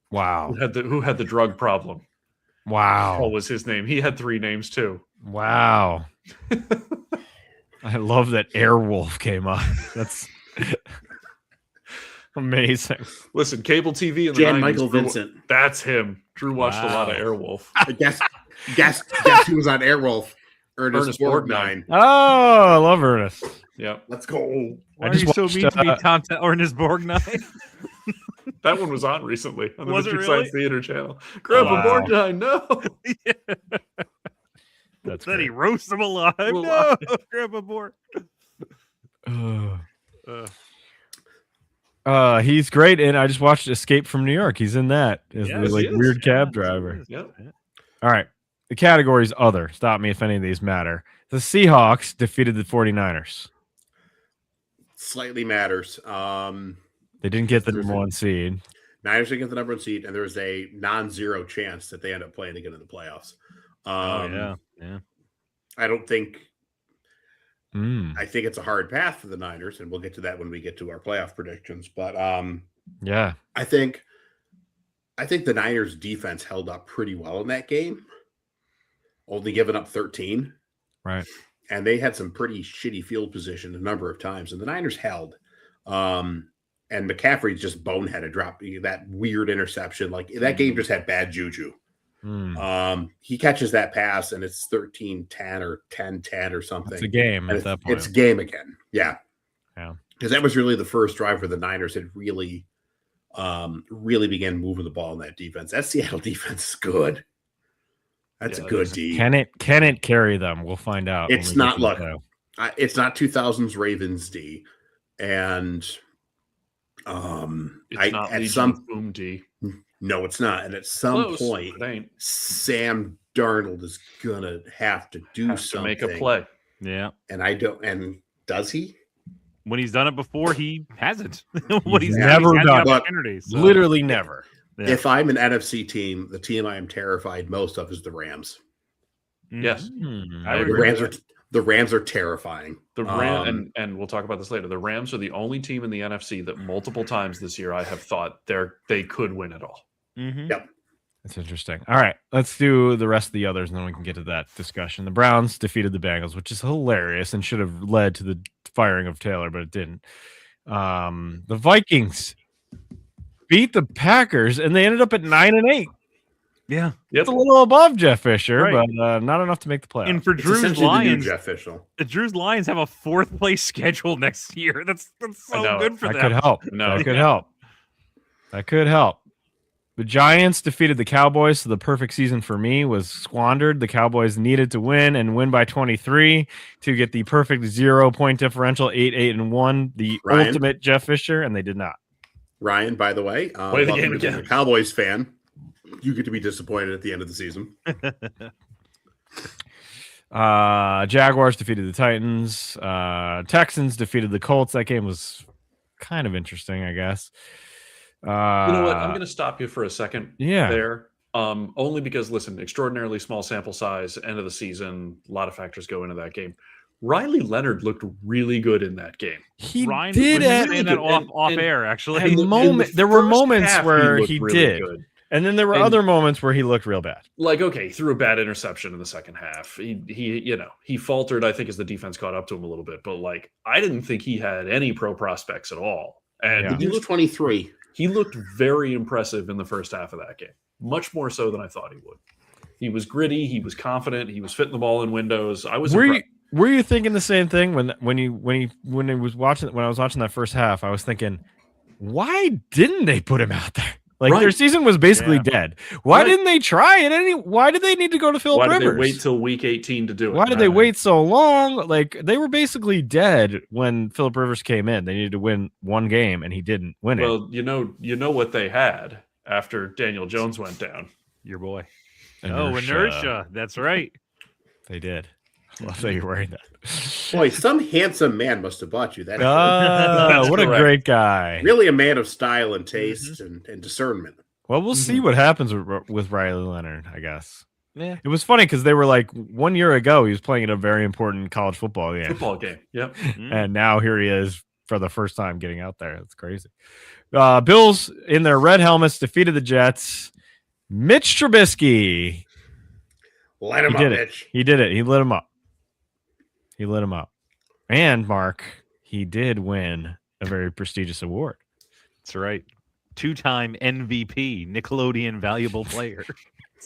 Wow. Who had the drug problem? Wow. What was his name? He had three names too. Wow. I love that Airwolf came up. That's amazing. Listen, cable TV in the Jan 90s, Michael Drew- Vincent. That's him. Drew watched a lot of Airwolf. Guess who was on Airwolf? Ernest Borgnine. Oh, I love Ernest. Yep. Let's go. Why I are just you so watched, mean to me, Tanta Ernest Borgnine? That one was on recently on the Was it Mystery really? Science Theater channel. Grandpa Wow. Borgnine, no. That's Then he great. roasts him alive. No, Alive. Grandpa Borg. He's great, and I just watched Escape from New York. He's in that as Yes, the he like is. weird cab Yes, driver. he is. Yep. All right. The category's other. Stop me if any of these matter. The Seahawks defeated the 49ers. Slightly matters. They didn't get the number one seed. Niners didn't get the number one seed, and there's a non-zero chance that they end up playing again in the playoffs. Yeah. I don't think. Mm, I think it's a hard path for the Niners, and we'll get to that when we get to our playoff predictions. But yeah. I think the Niners defense held up pretty well in that game, only giving up 13. Right. and they had some pretty shitty field position a number of times, and the Niners held. And McCaffrey just boneheaded, dropping that weird interception. Like that game just had bad juju. He catches that pass, and it's 13-10 or 10-10 or something. It's a game and at that point. It's game again. Yeah. Yeah. Because that was really the first drive where the Niners had really began moving the ball in that defense. That Seattle defense is good. That's a good D. Can it carry them? We'll find out. It's not it's not 2000s Ravens D, and It's not at Legion some Boom D. no, it's not. And at some Close, point, but ain't. Sam Darnold is gonna have to do Has to something, make a play. Yeah. and I don't. And does he? When he's done it before, he hasn't. What he's never had done the it. opportunities, so. Literally never. Yeah. If I'm an NFC team, the team I am terrified most of is the Rams. Yes. I would The agree Rams with are the Rams are terrifying. The Ram and we'll talk about this later. The Rams are the only team in the NFC that multiple times this year I have thought they could win it all. Yep. That's interesting. All right, let's do the rest of the others, and then we can get to that discussion. The Browns defeated the Bengals, which is hilarious and should have led to the firing of Taylor, but it didn't. The Vikings beat the Packers, and they ended up at 9-8. Yeah. It's a little above Jeff Fisher, Right. but not enough to make the playoffs. And for It's Drew's essentially the new Lions, Jeff Fisher. the Drew's Lions have a 4th place schedule next year. That's so know. good for that them. could help. No. That could help. That could help. The Giants defeated the Cowboys, so the perfect season for me was squandered. The Cowboys needed to win and win by 23 to get the perfect 0-point differential, 8-1, the Ryan? ultimate Jeff Fisher, and they did not. Ryan, by the way, Play the welcome game to being again. a Cowboys fan. You get to be disappointed at the end of the season. Jaguars defeated the Titans. Texans defeated the Colts. That game was kind of interesting, I guess. You know what? I'm going to stop you for a second Yeah. there. Only because, listen, extraordinarily small sample size, end of the season, a lot of factors go into that game. Riley Leonard looked really good in that game. He Ryan did was at saying that and- off and- air, actually. a In the moment. There were first moments half, where looked he really did, good. and then there were And- other moments where he looked real bad. Like, okay, he threw a bad interception in the second half. He faltered, I think, as the defense caught up to him a little bit. But like, I didn't think he had any pro prospects at all. And Yeah. He was 23. he looked very impressive in the first half of that game, much more so than I thought he would. He was gritty. He was confident. He was fitting the ball in windows. I was impressed. Were you thinking the same thing when I was watching that first half? I was thinking, why didn't they put him out there? Like their Right. season was basically Yeah. dead. Why Right. didn't they try it? Why did they need to go to Philip Why did Rivers? they wait till week 18 to do it? Why did they wait so long? Like they were basically dead when Philip Rivers came in. They needed to win one game, and he didn't win it. Well, you know what they had after Daniel Jones went down. Your boy. Inertia. Inertia. That's right. They did. I love that you're wearing that. Boy, some handsome man must have bought you that. Ah, That's what a correct. great guy. Really a man of style and taste and discernment. Well, we'll see what happens with Riley Leonard, I guess. Yeah. It was funny because they were like 1 year ago, he was playing in a very important college football game. Football game. Yep. And now here he is for the first time getting out there. That's crazy. Bills in their red helmets defeated the Jets. Mitch Trubisky. Light him He up, did it. Mitch. He did it. He lit him up. He lit him up. And Mark, he did win a very prestigious award. That's right. 2-time MVP, Nickelodeon Valuable Player.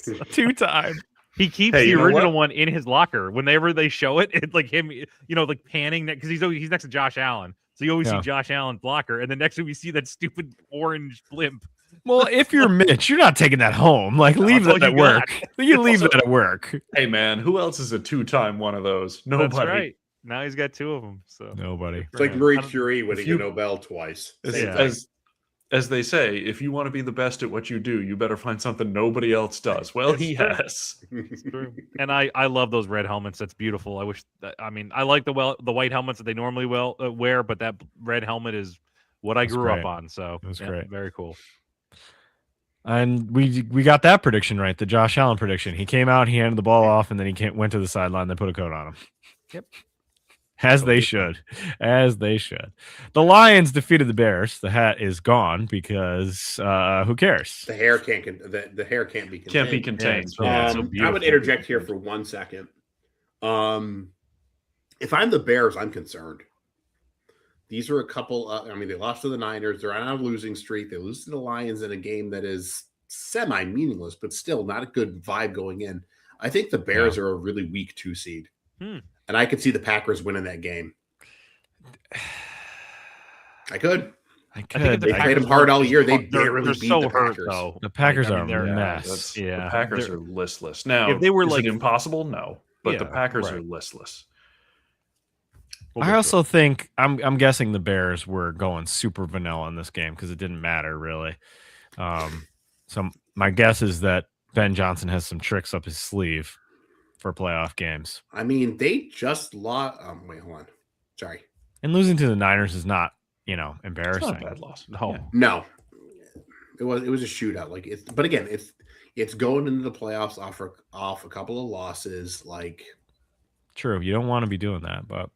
2-time. He keeps Hey, the you know original what? one in his locker. Whenever they show it, it's like him, like panning because he's next to Josh Allen. So you always Yeah. see Josh Allen's locker, and then next time we see that stupid orange blimp. Well, if you're Mitch, you're not taking that home. Like, leave That's all that at you got. work. You leave that at work. Hey man, who else is a 2-time one of those? Nobody. That's right. Now he's got 2 of them. So Nobody. It's like Right. Marie I don't- Curie winning you- a Nobel twice. As, Same Yeah. thing. as they say, if you want to be the best at what you do, you better find something nobody else does. Well, he has. it's true. And I love those red helmets. That's beautiful. I wish that, I like the white helmets that they normally wear, but that red helmet is what I That's grew great. up on. So That's yeah, great. Very cool. And we got that prediction right, the Josh Allen prediction. He came out, he handed the ball off, and then he went to the sideline. They put a coat on him. Yep. As they should. As they should. The Lions defeated the Bears. The hat is gone because who cares? The hair can't the hair can't be contained. Can't be contained. Yeah, it's so I would beautiful. interject here for 1 second. If I'm the Bears, I'm concerned. These are a couple. They lost to the Niners. They're on a losing streak. They lose to the Lions in a game that is semi-meaningless, but still not a good vibe going in. I think the Bears are a really weak 2 seed, and I could see the Packers winning that game. I could. I think they played them hard all year. They barely beat so the hurt, Packers. though. The Packers are they're a mess. The Packers are listless. Now, if they were is like it impossible? No, but the Yeah, Packers right. are listless. I also think I'm guessing the Bears were going super vanilla in this game because it didn't matter really. So my guess is that Ben Johnson has some tricks up his sleeve for playoff games. I mean, they just lost. Wait, hold on. Sorry. And losing to the Niners is not, embarrassing. It's not a bad loss. No, it was a shootout. Like but again, it's going into the playoffs off a couple of losses. Like, True, you don't want to be doing that, but.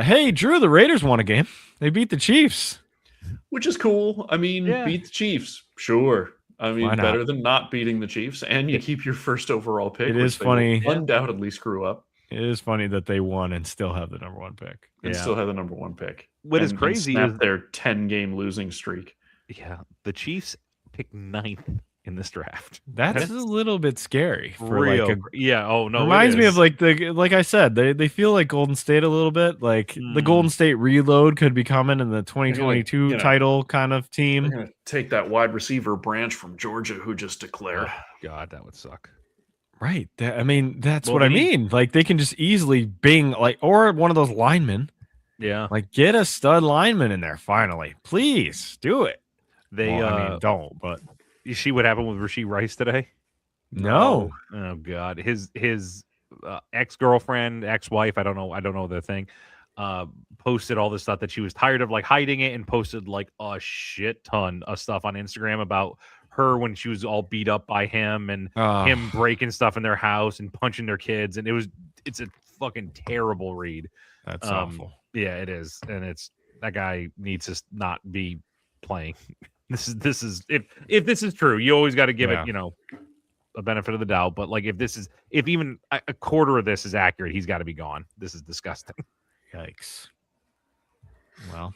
Hey, Drew, the Raiders won a game. They beat the Chiefs. Which is cool. I mean, beat the Chiefs. Sure. I mean, better than not beating the Chiefs. And you keep your first overall pick. It which is they funny. will undoubtedly screw up. It is funny that they won and still have the number 1 pick. And still have the number 1 pick. What is and crazy snap is their 10-game losing streak. Yeah, the Chiefs picked 9th in this draft. That's a little bit scary for Real. like Oh no, reminds me of like I said, they feel like Golden State a little bit. Like the Golden State reload could be coming in the 2022 title kind of team. They're gonna take that wide receiver branch from Georgia who just declared. God, that would suck. Right. That's what I mean. Like they can just easily bing or one of those linemen. Yeah. Like get a stud lineman in there finally. Please do it. They don't, but you see what happened with Rashee Rice today? No. Oh God. His ex-girlfriend, ex-wife, I don't know the thing. Posted all this stuff that she was tired of like hiding it and posted like a shit ton of stuff on Instagram about her when she was all beat up by him and him breaking stuff in their house and punching their kids. And it's a fucking terrible read. That's awful. Yeah, it is. And that guy needs to not be playing. This is if this is true, you always got to give it, a benefit of the doubt. But like if even a quarter of this is accurate, he's got to be gone. This is disgusting. Yikes. Well,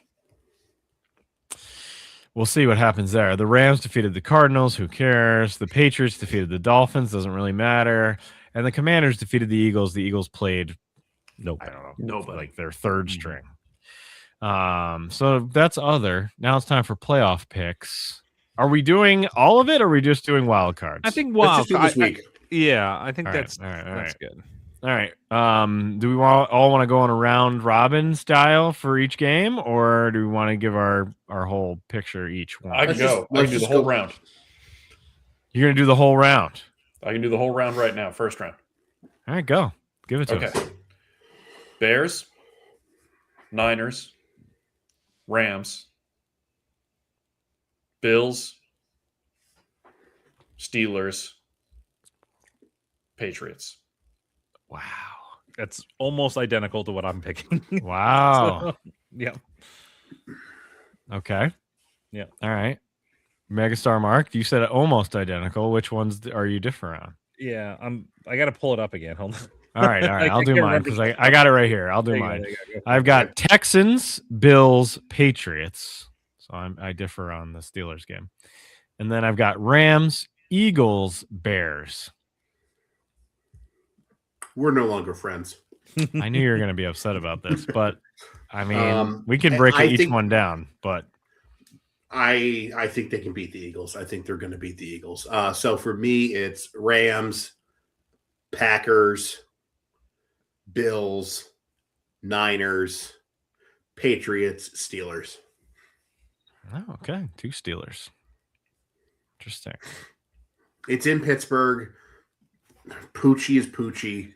we'll see what happens there. The Rams defeated the Cardinals. Who cares? The Patriots defeated the Dolphins. Doesn't really matter. And the Commanders defeated the Eagles. The Eagles played, I don't know, nobody. Like their third string. So that's other. Now it's time for playoff picks. Are we doing all of it, or are we just doing wild cards? I think let's just do this week. I think that's right. good. All right. Do we all want to go on a round robin style for each game, or do we want to give our whole picture each one? I can go. I can do the whole round. You're gonna do the whole round. I can do the whole round right now. First round. All right, go. Give it to us. Bears, Niners, Rams, Bills, Steelers, Patriots. Wow. That's almost identical to what I'm picking. Wow. Yeah. Okay. Yeah. All right. Megastar Mark, you said almost identical. Which ones are you different on? Yeah, I got to pull it up again. Hold on. All right. I'll do mine because I got it right here. I'll do mine. Go. I've got Texans, Bills, Patriots. So I differ on the Steelers game. And then I've got Rams, Eagles, Bears. We're no longer friends. I knew you were going to be upset about this, but I mean, we can break each one down, but I think they can beat the Eagles. I think they're going to beat the Eagles. So for me, it's Rams, Packers, Bills, Niners, Patriots, Steelers. Oh, okay. 2 Steelers. Interesting. It's in Pittsburgh. Poochie is Poochie.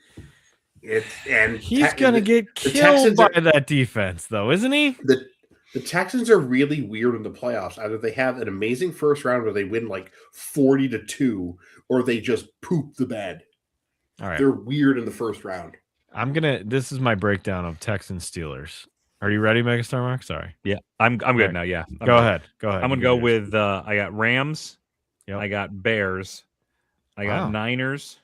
He's going to get killed by that defense, though, isn't he? The Texans are really weird in the playoffs. Either they have an amazing first round where they win like 40-2, or they just poop the bed. All right. They're weird in the first round. This is my breakdown of Texans Steelers. Are you ready, Megastar Mark? Sorry. Yeah, I'm good now. Yeah. Go ahead. I'm going to go with I got Rams. Yep. I got Bears. I got Niners.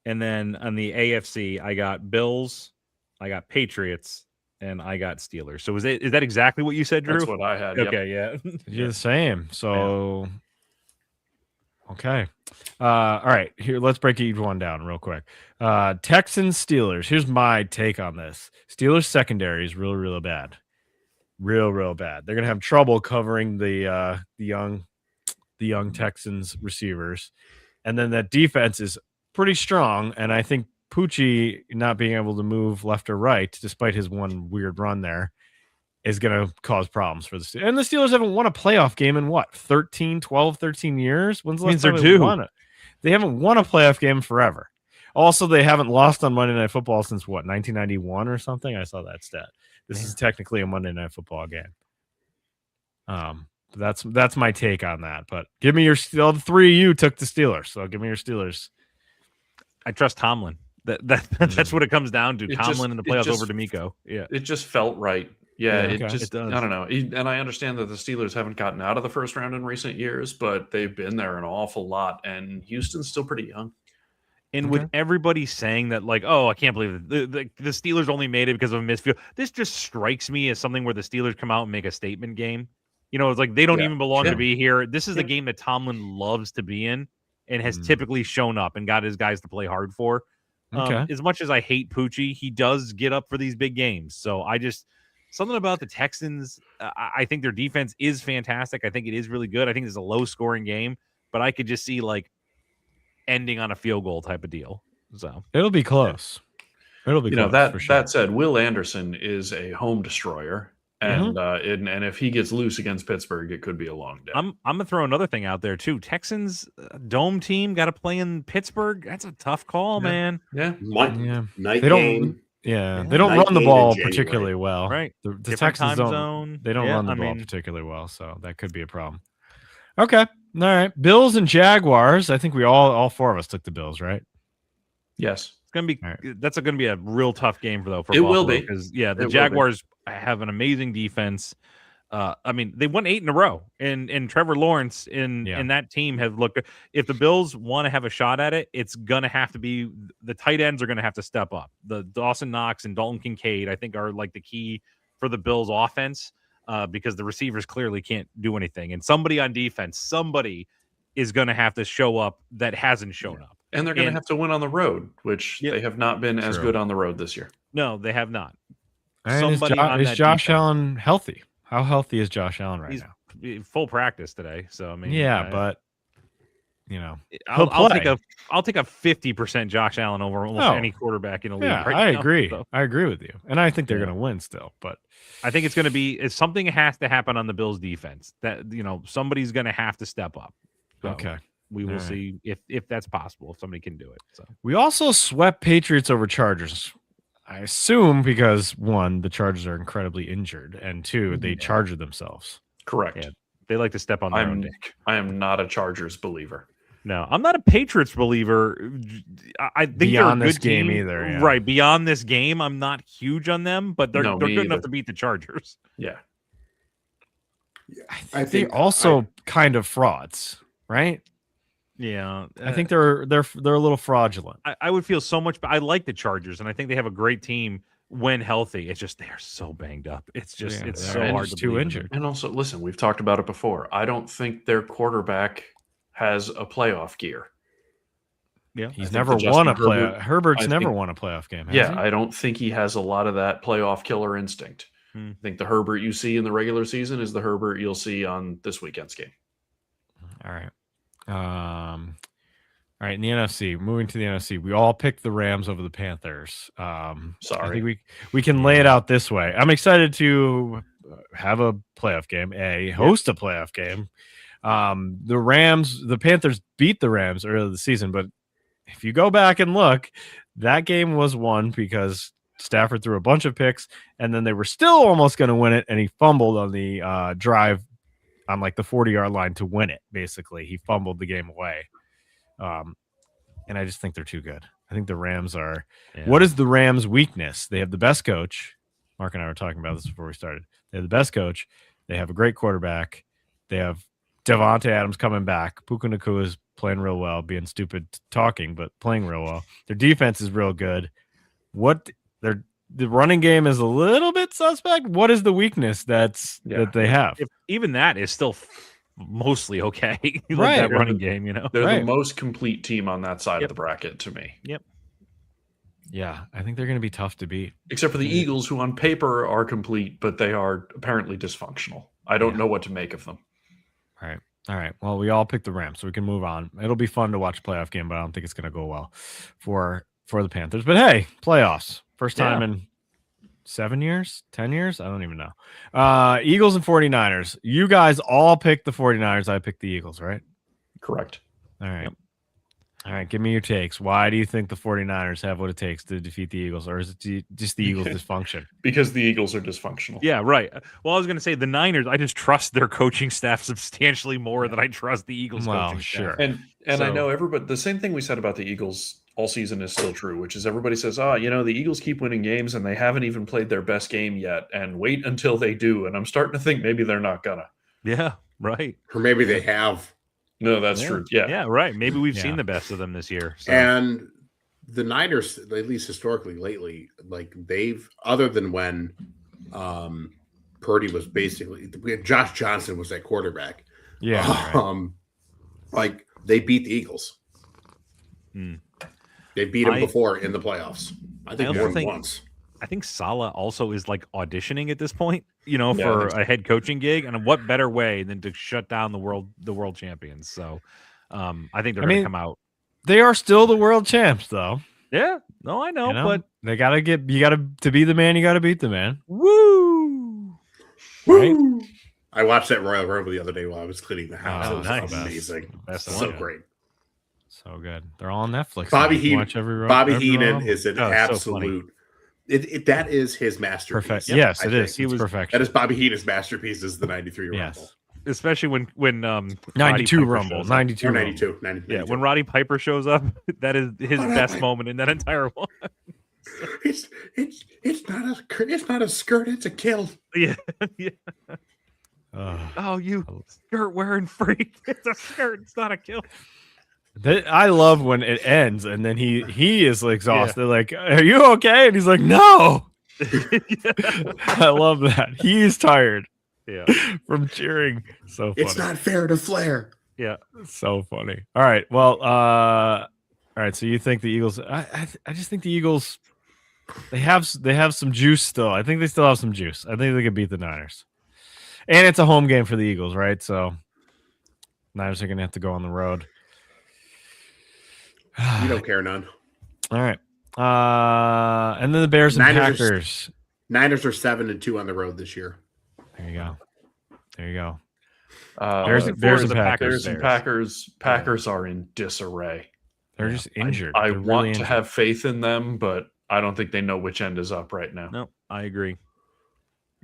And then on the AFC, I got Bills, I got Patriots, and I got Steelers. So is that exactly what you said, Drew? That's what I had. Yep. Okay, yeah. You're the same. So, okay. All right. Here, let's break each one down real quick. Texans, Steelers. Here's my take on this. Steelers secondary is real, real bad. Real bad. They're gonna have trouble covering the young Texans receivers, and then that defense is pretty strong. And I think Pucci not being able to move left or right, despite his one weird run there, is going to cause problems for the Steelers. And the Steelers haven't won a playoff game in what, 13 years? When's the last time they won it? They haven't won a playoff game forever. Also, they haven't lost on Monday Night Football since what, 1991 or something? I saw that stat. This is technically a Monday Night Football game. That's my take on that. But give me your the three of you took the Steelers, so give me your Steelers. I trust Tomlin. That's what it comes down to. Tomlin in the playoffs over D'Amico. Yeah, it just felt right. Yeah, Yeah, it okay. just It does. I don't know. And I understand that the Steelers haven't gotten out of the first round in recent years, but they've been there an awful lot. And Houston's still pretty young. and with everybody saying that, like, oh, I can't believe it. The Steelers only made it because of a misfield. This just strikes me as something where the Steelers come out and make a statement game. You know, it's like they don't even belong to be here. This is the game that Tomlin loves to be in and has typically shown up and got his guys to play hard for. Okay. As much as I hate Pucci, he does get up for these big games. So I just something about the Texans. I think their defense is fantastic. I think it is really good. I think it's a low scoring game, but I could just see like ending on a field goal type of deal. So It'll be close. It'll be close, that for sure. that said, Will Anderson is a home destroyer. And and if he gets loose against Pittsburgh, it could be a long day. I'm gonna throw another thing out there too. Texans dome team got to play in Pittsburgh. That's a tough call, man. Yeah. Night They don't. game. Yeah, they don't Night run the game ball in January. particularly well. Right. The Different Texans time don't. zone. They don't Yeah, run the I ball mean- particularly well, so that could be a problem. Okay. All right. Bills and Jaguars. I think we all four of us took the Bills, right? Yes. It's gonna be that's going to be a real tough game for It will be. because the It will be. Jaguars have an amazing defense. I mean, they won 8 in a row, and Trevor Lawrence and that team have looked. If the Bills want to have a shot at it, it's gonna have to be the tight ends are gonna have to step up. The Dawson Knox and Dalton Kincaid, I think, are like the key for the Bills' offense because the receivers clearly can't do anything, and somebody on defense, somebody is gonna have to show up that hasn't shown up. And they're going to have to win on the road, which they have not been as good on the road this year. No, they have not. And is that Josh defense. Allen healthy? How healthy is Josh Allen right He's now? full practice today, so I mean, Yeah, but you know, I'll take a 50% Josh Allen over almost any quarterback in the league. Yeah, right I now, agree. so. I agree with you, and I think they're going to win still. But I think it's going to be something has to happen on the Bills' defense. That somebody's going to have to step up. So okay, we will All right. see if that's possible. If somebody can do it. So we also swept Patriots over Chargers. I assume because one, the Chargers are incredibly injured, and two, they charged themselves. Correct. Yeah, they like to step on their own dick. I am not a Chargers believer. No, I'm not a Patriots believer. I think Beyond they're a this good game team. either, yeah. Right beyond this game, I'm not huge on them, but they're No, good me enough either. to beat the Chargers. Yeah. I They're think also kind of frauds, right? Yeah, I think they're a little fraudulent. I would feel so much. I like the Chargers, and I think they have a great team when healthy. It's just they are so banged up. It's just Yeah, it's they're so hard just to too believe in injured. And also, listen, we've talked about it before. I don't think their quarterback has a playoff gear. Yeah, He's think never that won a Justin playoff. Herbert's I never think- won a playoff game. Has Yeah, he? I don't think he has a lot of that playoff killer instinct. Hmm. I think the Herbert you see in the regular season is the Herbert you'll see on this weekend's game. All right. All right, in the NFC, moving to the NFC, we all picked the Rams over the Panthers. I Sorry. think we can lay it out this way. I'm excited to have a playoff game, host a playoff game. The Panthers beat the Rams earlier this season, but if you go back and look, that game was won because Stafford threw a bunch of picks, and then they were still almost going to win it, and he fumbled on the drive on like the 40-yard line to win it. Basically, he fumbled the game away. And I just think they're too good. I think the Rams are. Yeah. What is the Rams' weakness? They have the best coach. Mark and I were talking about this before we started. They have the best coach. They have a great quarterback. They have Devontae Adams coming back. Puka Nacua is playing real well, being stupid talking, but playing real well. Their defense is real good. The running game is a little bit suspect. What is the weakness that they have? Even that is still mostly okay. Right. That running game, They're the most complete team on that side of the bracket to me. Yep. Yeah, I think they're going to be tough to beat. Except for the Eagles, who on paper are complete, but they are apparently dysfunctional. I don't know what to make of them. All right. Well, we all picked the Rams, so we can move on. It'll be fun to watch a playoff game, but I don't think it's going to go well for the Panthers. But hey, playoffs. First time in 7 years, 10 years? I don't even know. Eagles and 49ers. You guys all picked the 49ers. I picked the Eagles, right? Correct. All right. All right, give me your takes. Why do you think the 49ers have what it takes to defeat the Eagles, or is it just the Eagles' dysfunction? Because the Eagles are dysfunctional. Yeah, right. Well, I was going to say the Niners, I just trust their coaching staff substantially more than I trust the Eagles coaching staff. And I know everybody, the same thing we said about the Eagles all season is still true, which is everybody says, the Eagles keep winning games and they haven't even played their best game yet, and wait until they do. And I'm starting to think maybe they're not gonna. Yeah, right. Or maybe they have. No, that's true. Yeah. Yeah, right. Maybe we've seen the best of them this year. So. And the Niners, at least historically lately, like they've, other than when Purdy was basically, Josh Johnson was that quarterback. Yeah. Like they beat the Eagles. They beat them before in the playoffs. I think more than once. I think Saleh also is like auditioning at this point, for a head coaching gig. And what better way than to shut down the world champions? So I think they're going to come out. They are still the world champs, though. Yeah. No, I know, but they to be the man, you got to beat the man. Woo! Right? I watched that Royal Rumble the other day while I was cleaning the house. Oh, it was nice. amazing. That's so great. So good. They're all on Netflix. Bobby Heenan is an absolute. That is his masterpiece. Perfect. Yes, it is. He was perfect. That is Bobby Heenan's masterpiece. Is the '93 Rumble, especially when 92 Rumble, 92, 92. Yeah, when Roddy Piper shows up, that is his best moment in that entire one. It's not a skirt. It's a kill. Yeah. You skirt wearing freak. It's a skirt. It's not a kill. I love when it ends and then he is exhausted. Yeah. Like, are you okay? And he's like, no. I love that. He's tired. Yeah. From cheering. So funny. It's not fair to Flair. Yeah. So funny. All right. Well, all right. So you think the Eagles? I just think the Eagles. They have some juice still. I think they still have some juice. I think they could beat the Niners. And it's a home game for the Eagles, right? So Niners are going to have to go on the road. You don't care none. All right. And then the Bears and Packers. Niners are 7-2 on the road this year. There you go. Bears and Packers. Packers are in disarray. They're just injured. I want to have faith in them, but I don't think they know which end is up right now. No, I agree.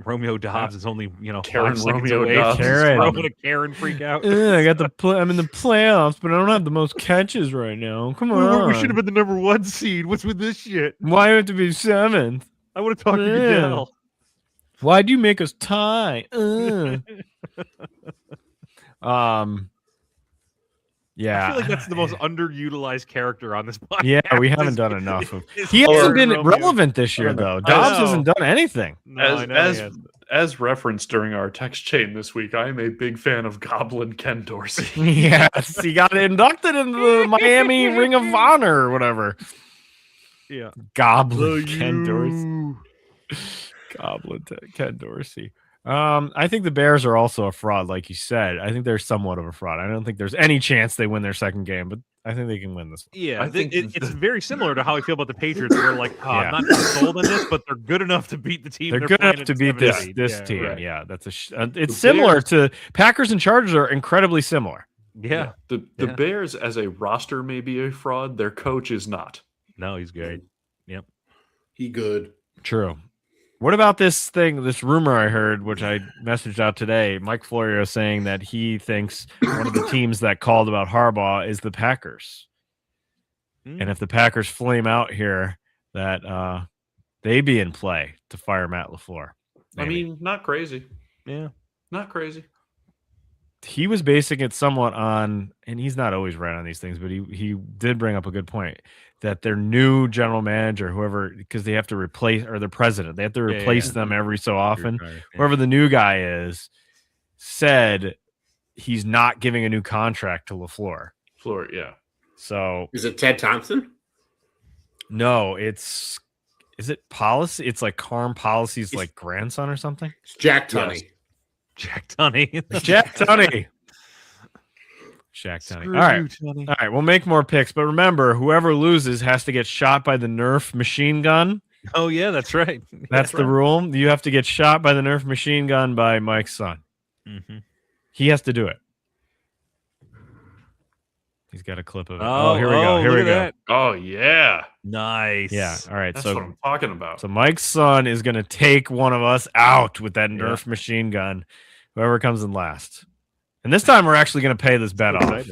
Romeo Dobbs is only, Karen 5 seconds Romeo away. Dobbs. Throwing a Karen freak out. I got I'm in the playoffs, but I don't have the most catches right now. Come on. We should have been the number 1 seed. What's with this shit? Why do we have to be 7th? I would have talked to Goodell. Why'd you make us tie? Yeah, I feel like that's the most underutilized character on this podcast. Yeah, we haven't done enough of. He hasn't been relevant this year, though. Dobbs hasn't done anything. As referenced during our text chain this week, I am a big fan of Goblin Ken Dorsey. Yes, he got inducted into the Miami Ring of Honor or whatever. Yeah, Goblin Ken Dorsey. Goblin Ken Dorsey. I think the Bears are also a fraud, like you said. I think they're somewhat of a fraud. I don't think there's any chance they win their second game, but I think they can win this one. Yeah, I think it's very similar to how I feel about the Patriots. We're like, I'm not sold on this, but they're good enough to beat the team. They're good enough to beat this team. Right. Yeah, that's it's similar to Packers and Chargers are incredibly similar. Yeah, the Bears as a roster may be a fraud. Their coach is not. No, he's great. Yep, he good. True. What about this rumor I heard, which I messaged out today? Mike Florio saying that he thinks one of the teams that called about Harbaugh is the Packers. And if the Packers flame out here, that they be in play to fire Matt LaFleur. Maybe. I mean, not crazy. Yeah. Not crazy. he was basing it somewhat on, and he's not always right on these things, but he did bring up a good point that their new general manager, whoever, because they have to replace, or the president, they have to replace them every so often. Whoever the new guy is, said he's not giving a new contract to LaFleur. Yeah. So is it Ted Thompson? No, is it policy? It's like Carm Policy's like grandson or something. It's Jack Tunney. Yes. Jack Tunney. Jack Tunney. Jack Tunney. All right. All right. We'll make more picks, but remember, whoever loses has to get shot by the Nerf machine gun. Oh yeah, that's right. That's the rule. You have to get shot by the Nerf machine gun by Mike's son. Mm-hmm. He has to do it. He's got a clip of it. Oh, here we go. Here we go. That. Oh yeah. Nice. Yeah. All right. That's so what I'm talking about. So Mike's son is going to take one of us out with that Nerf machine gun. Whoever comes in last. And this time we're actually going to pay this bet off.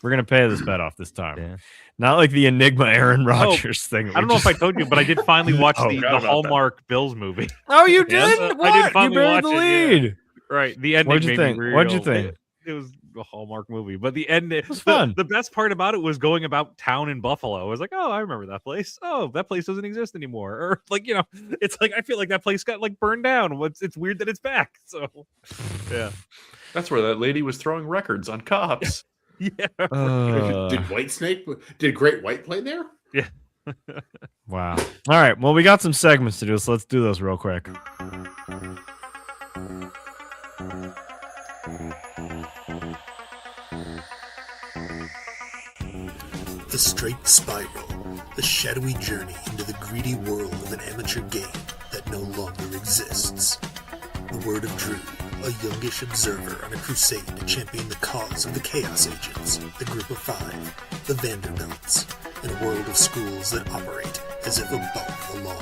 We're going to pay this bet off this time. Yeah. Not like the Enigma Aaron Rodgers thing. I don't know if I told you, but I did finally watch the Hallmark Bills movie. Oh, you did? What? I did finally you buried watch the it, lead. yeah. Right. The ending What'd you think? What'd you think? It was a Hallmark movie, but the end was fun. The best part about it was going about town in Buffalo. I was like, oh, I remember that place. Oh, that place doesn't exist anymore. Or like, it's like I feel like that place got like burned down. It's weird that it's back. So yeah. That's where that lady was throwing records on cops. Yeah. Did Whitesnake? Did Great White play there? Yeah. Wow. All right. Well, we got some segments to do, so let's do those real quick. The straight spiral, the shadowy journey into the greedy world of an amateur game that no longer exists. The Word of Drew, a youngish observer on a crusade to champion the cause of the Chaos Agents, the Group of Five, the Vanderbilts, in a world of schools that operate as if above the law.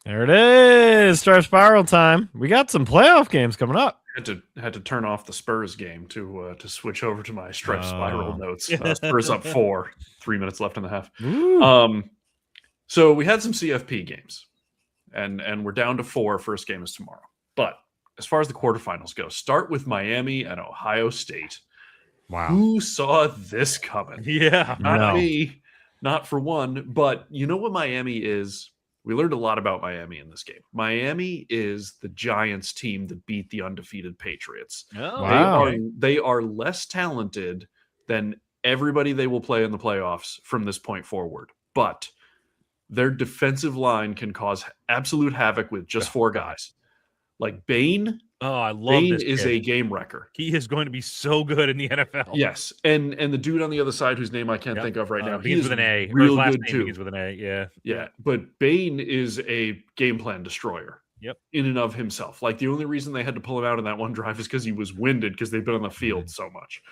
There it is. Striped Spiral time. We got some playoff games coming up. Had to turn off the Spurs game to switch over to my Striped Spiral Oh. notes. Spurs up 4, 3 minutes left in the half. Ooh. So we had some CFP games, and we're down to 4. First game is tomorrow. But as far as the quarterfinals go, start with Miami and Ohio State. Wow. Who saw this coming? Yeah. Not No. me, not for one. But you know what Miami is? We learned a lot about Miami in this game. Miami is the Giants team that beat the undefeated Patriots. Oh, Wow. They are less talented than everybody they will play in the playoffs from this point forward. But their defensive line can cause absolute havoc with just 4 guys. Like Bain. Oh, I love Bain this is kid. a game wrecker. He is going to be so good in the NFL. Yes. And the dude on the other side whose name I can't think of right now. He Begins is with an A. Or his real last good name too. begins with an A. Yeah. Yeah, but Bain is a game plan destroyer. Yep. In and of himself. Like the only reason they had to pull him out in that one drive is because he was winded because they've been on the field so much.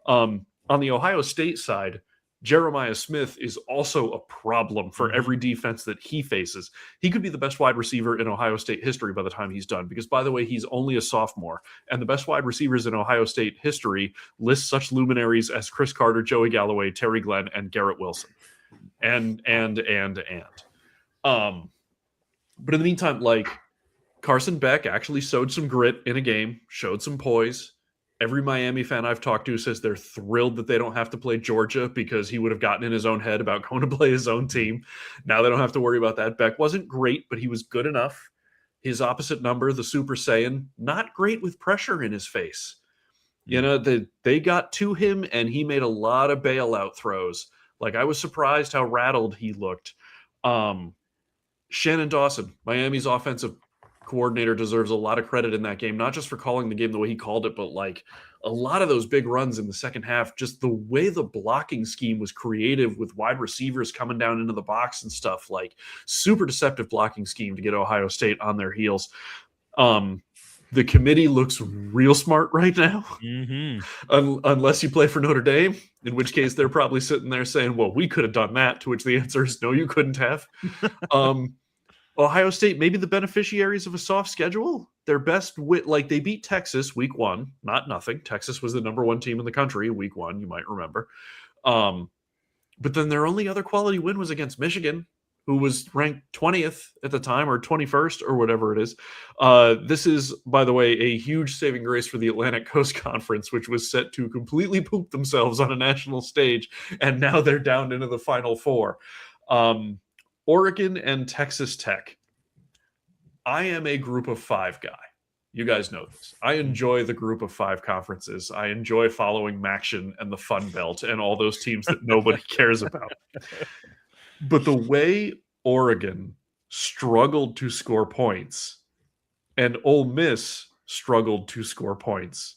On the Ohio State side, Jeremiah Smith is also a problem for every defense that he faces. He could be the best wide receiver in Ohio State history by the time he's done, because by the way, he's only a sophomore, and the best wide receivers in Ohio State history list such luminaries as Chris Carter, Joey Galloway, Terry Glenn, and Garrett Wilson. And. But in the meantime, like Carson Beck actually showed some grit in a game, showed some poise. Every Miami fan I've talked to says they're thrilled that they don't have to play Georgia because he would have gotten in his own head about going to play his own team. Now they don't have to worry about that. Beck wasn't great, but he was good enough. His opposite number, the Super Saiyan, not great with pressure in his face. You know, they got to him and he made a lot of bailout throws. Like I was surprised how rattled he looked. Shannon Dawson, Miami's offensive coordinator, deserves a lot of credit in that game, not just for calling the game the way he called it, but like a lot of those big runs in the second half, just the way the blocking scheme was creative with wide receivers coming down into the box and stuff, like super deceptive blocking scheme to get Ohio State on their heels. The committee looks real smart right now, unless you play for Notre Dame, in which case they're probably sitting there saying, well, we could have done that, to which the answer is no, you couldn't have. Ohio State, maybe the beneficiaries of a soft schedule. Their best they beat Texas week 1, not nothing. Texas was the number 1 team in the country week 1, you might remember. But then their only other quality win was against Michigan, who was ranked 20th at the time, or 21st, or whatever it is. This is, by the way, a huge saving grace for the Atlantic Coast Conference, which was set to completely poop themselves on a national stage, and now they're down into the Final Four. Oregon and Texas Tech. I am a group of 5 guy. You guys know this. I enjoy the group of 5 conferences. I enjoy following Maction and the Fun Belt and all those teams that nobody cares about. But the way Oregon struggled to score points and Ole Miss struggled to score points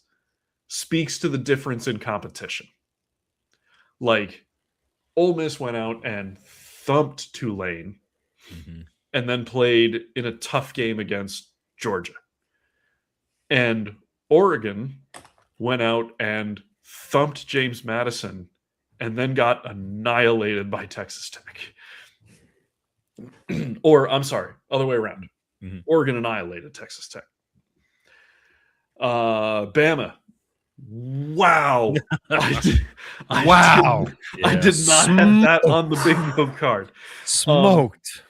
speaks to the difference in competition. Like, Ole Miss went out and thumped Tulane and then played in a tough game against Georgia. And Oregon went out and thumped James Madison and then got annihilated by Texas Tech. Or, I'm sorry, other way around. Oregon annihilated Texas Tech. Bama. Wow. I did not have that on the bingo card. Smoked.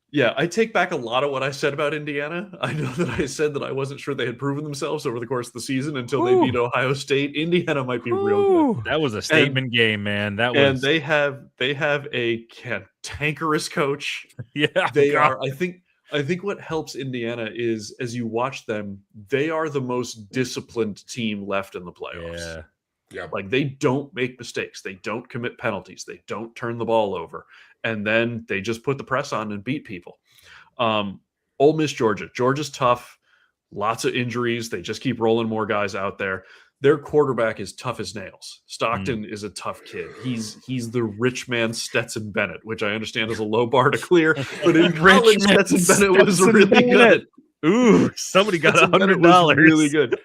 Yeah, I take back a lot of what I said about Indiana. I know that I said that I wasn't sure they had proven themselves over the course of the season until they beat Ohio State. Indiana might be real good. That was a statement game, man. And they have a cantankerous coach. Yeah, they are. I think what helps Indiana is, as you watch them, they are the most disciplined team left in the playoffs. Yeah. Like, they don't make mistakes. They don't commit penalties. They don't turn the ball over. And then they just put the press on and beat people. Ole Miss, Georgia. Georgia's tough. Lots of injuries. They just keep rolling more guys out there. Their quarterback is tough as nails. Stockton is a tough kid. He's the rich man Stetson Bennett, which I understand is a low bar to clear. But in college, Stetson Bennett was really good. Ooh, somebody got $100. Really good.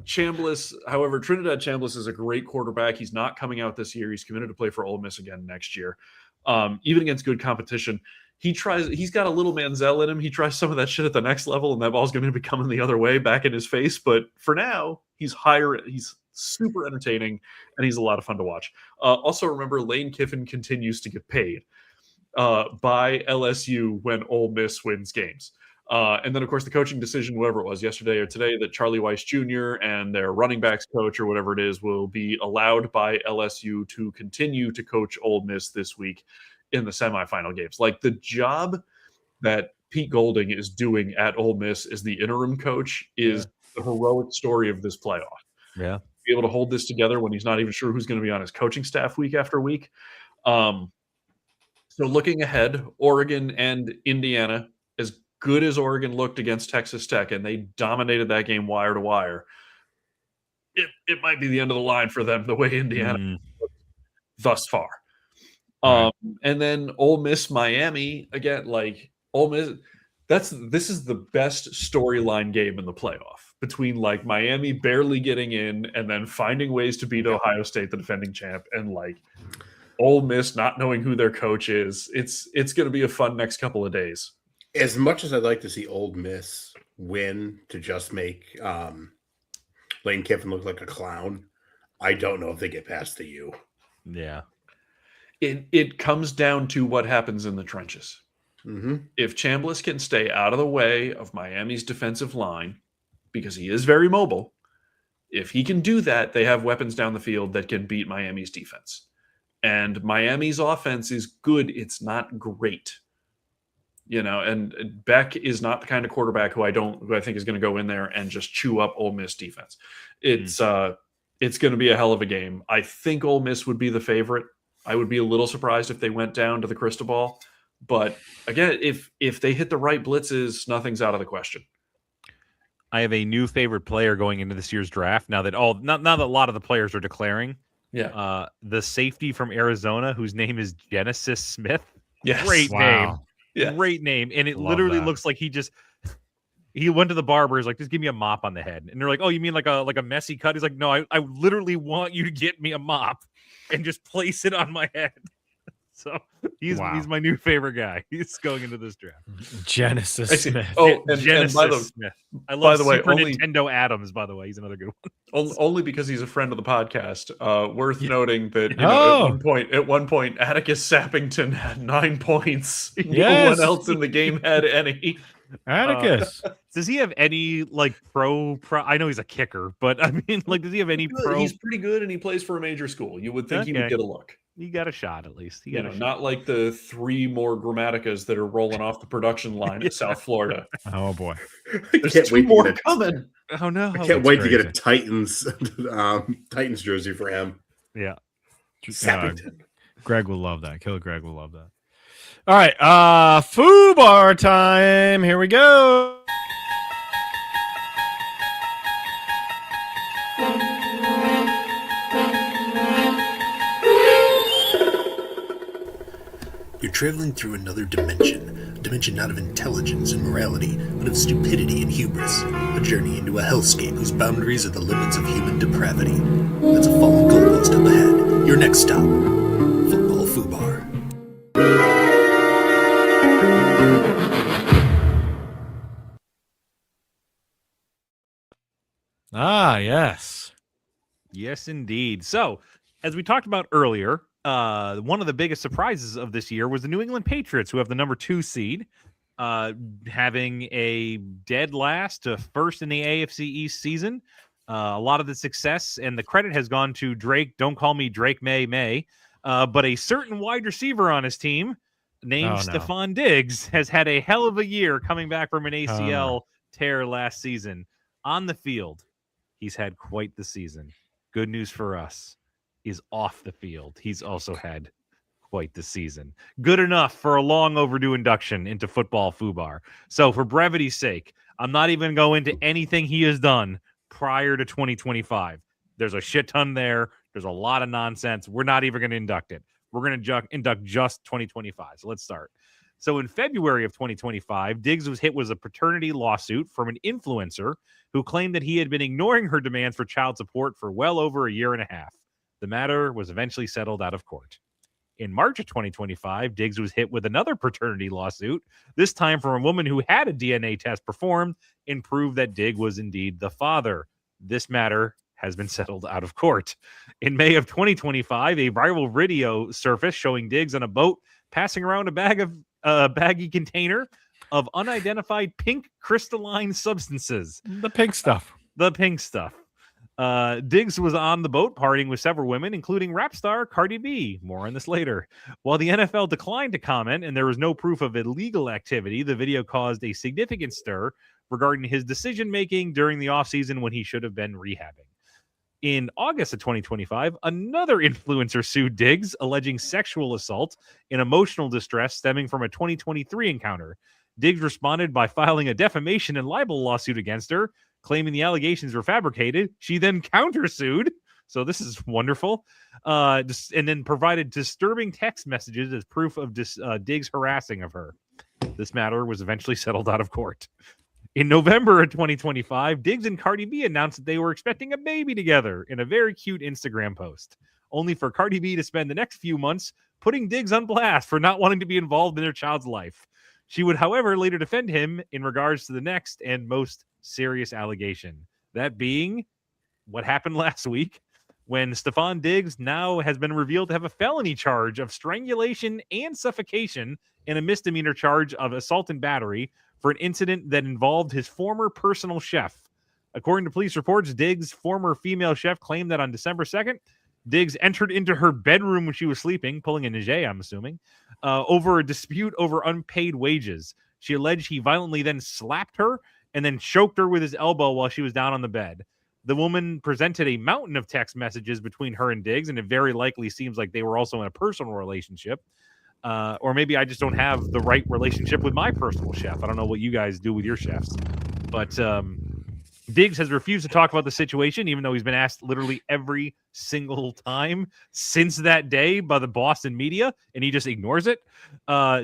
Chambliss, however, Trinidad Chambliss is a great quarterback. He's not coming out this year. He's committed to play for Ole Miss again next year. Even against good competition, he's got a little Manziel in him. He tries some of that shit at the next level, and that ball's going to be coming the other way back in his face. But for now, he's super entertaining, and he's a lot of fun to watch. Also, remember, Lane Kiffin continues to get paid by LSU when Ole Miss wins games. And then, of course, the coaching decision, whatever it was yesterday or today, that Charlie Weiss Jr. and their running backs coach or whatever it is will be allowed by LSU to continue to coach Ole Miss this week in the semifinal games. Like, the job that Pete Golding is doing at Ole Miss as the interim coach is the heroic story of this playoff. Yeah. Be able to hold this together when he's not even sure who's going to be on his coaching staff week after week. So looking ahead, Oregon and Indiana, as good as Oregon looked against Texas Tech, and they dominated that game wire to wire, it might be the end of the line for them the way Indiana thus far. And then Ole Miss, Miami, again, like Ole Miss, this is the best storyline game in the playoff, between like Miami barely getting in and then finding ways to beat Ohio State, the defending champ, and like Ole Miss not knowing who their coach is. It's going to be a fun next couple of days. As much as I'd like to see Ole Miss win to just make Lane Kiffin look like a clown, I don't know if they get past the U. Yeah. It comes down to what happens in the trenches. If Chambliss can stay out of the way of Miami's defensive line, because he is very mobile, if he can do that, they have weapons down the field that can beat Miami's defense. And Miami's offense is good. It's not great. You know, and Beck is not the kind of quarterback who I think is going to go in there and just chew up Ole Miss defense. It's going to be a hell of a game. I think Ole Miss would be the favorite. I would be a little surprised if they went down to the crystal ball. But again, if they hit the right blitzes, nothing's out of the question. I have a new favorite player going into this year's draft now that now that a lot of the players are declaring. Yeah. The safety from Arizona, whose name is Genesis Smith. Yes. Great name. Yeah. Great name. And it Love literally that. looks like he went to the barber. He's like, just give me a mop on the head. And they're like, oh, you mean like a messy cut? He's like, no, I literally want you to get me a mop and just place it on my head. So he's Wow. my new favorite guy. He's going into this draft. Genesis I see. Smith. Oh, and Genesis by the Smith. I love by the way, Super only- Nintendo Adams. By the way, he's another good one. only because he's a friend of the podcast. Worth noting that Oh. at one point, Atticus Sappington had 9 points. No Yes. one else in the game had any. Atticus. Does he have any like pro? I know he's a kicker, but I mean, like, does he have any pro? He's pretty good, and he plays for a major school. You would think he would Okay. get a look. He got a shot at least. He got a shot. Not like the 3 more Grammaticas that are rolling off the production line at South Florida. Oh boy. I There's can't 2 wait to more get a, coming. Oh no! I can't that's wait to get a crazy. Titans Titans jersey for him. Yeah. Sappington. Greg will love that. Killer Greg will love that. All right. FUBAR time. Here we go. You're traveling through another dimension, a dimension not of intelligence and morality, but of stupidity and hubris, a journey into a hellscape whose boundaries are the limits of human depravity. That's a fallen goalpost up ahead. Your next stop, Football FUBAR. Yes. Yes, indeed. So, as we talked about earlier, one of the biggest surprises of this year was the New England Patriots, who have the number 2 seed, having a dead last to first in the AFC East season. A lot of the success and the credit has gone to Drake. Don't call me Drake May, but a certain wide receiver on his team named Stephon Diggs has had a hell of a year coming back from an ACL tear last season. On the field, he's had quite the season. Good news for us is off the field. He's also had quite the season. Good enough for a long overdue induction into football FUBAR. So for brevity's sake, I'm not even going to anything he has done prior to 2025. There's a shit ton there. There's a lot of nonsense. We're not even going to induct it. We're going to induct just 2025. So let's start. So in February of 2025, Diggs was hit with a paternity lawsuit from an influencer who claimed that he had been ignoring her demands for child support for well over a year and a half. The matter was eventually settled out of court. In March of 2025, Diggs was hit with another paternity lawsuit, this time from a woman who had a DNA test performed and proved that Diggs was indeed the father. This matter has been settled out of court. In May of 2025, a viral video surfaced showing Diggs on a boat passing around a baggy container of unidentified pink crystalline substances. The pink stuff. The pink stuff. Diggs was on the boat partying with several women, including rap star Cardi B. More on this later. While the NFL declined to comment and there was no proof of illegal activity, the video caused a significant stir regarding his decision-making during the offseason when he should have been rehabbing. In August of 2025, another influencer sued Diggs, alleging sexual assault and emotional distress stemming from a 2023 encounter. Diggs responded by filing a defamation and libel lawsuit against her, claiming the allegations were fabricated. She then countersued, so this is wonderful, and then provided disturbing text messages as proof of Diggs' harassing of her. This matter was eventually settled out of court. In November of 2025, Diggs and Cardi B announced that they were expecting a baby together in a very cute Instagram post, only for Cardi B to spend the next few months putting Diggs on blast for not wanting to be involved in their child's life. She would, however, later defend him in regards to the next and most serious allegation, that being what happened last week when Stephon Diggs now has been revealed to have a felony charge of strangulation and suffocation and a misdemeanor charge of assault and battery for an incident that involved his former personal chef. According to police reports, Diggs' former female chef claimed that on December 2nd, Diggs entered into her bedroom when she was sleeping, pulling a Najee, I'm assuming, over a dispute over unpaid wages. She alleged he violently then slapped her and then choked her with his elbow while she was down on the bed. The woman presented a mountain of text messages between her and Diggs, and it very likely seems like they were also in a personal relationship. Or maybe I just don't have the right relationship with my personal chef. I don't know what you guys do with your chefs. But Diggs has refused to talk about the situation, even though he's been asked literally every single time since that day by the Boston media, and he just ignores it.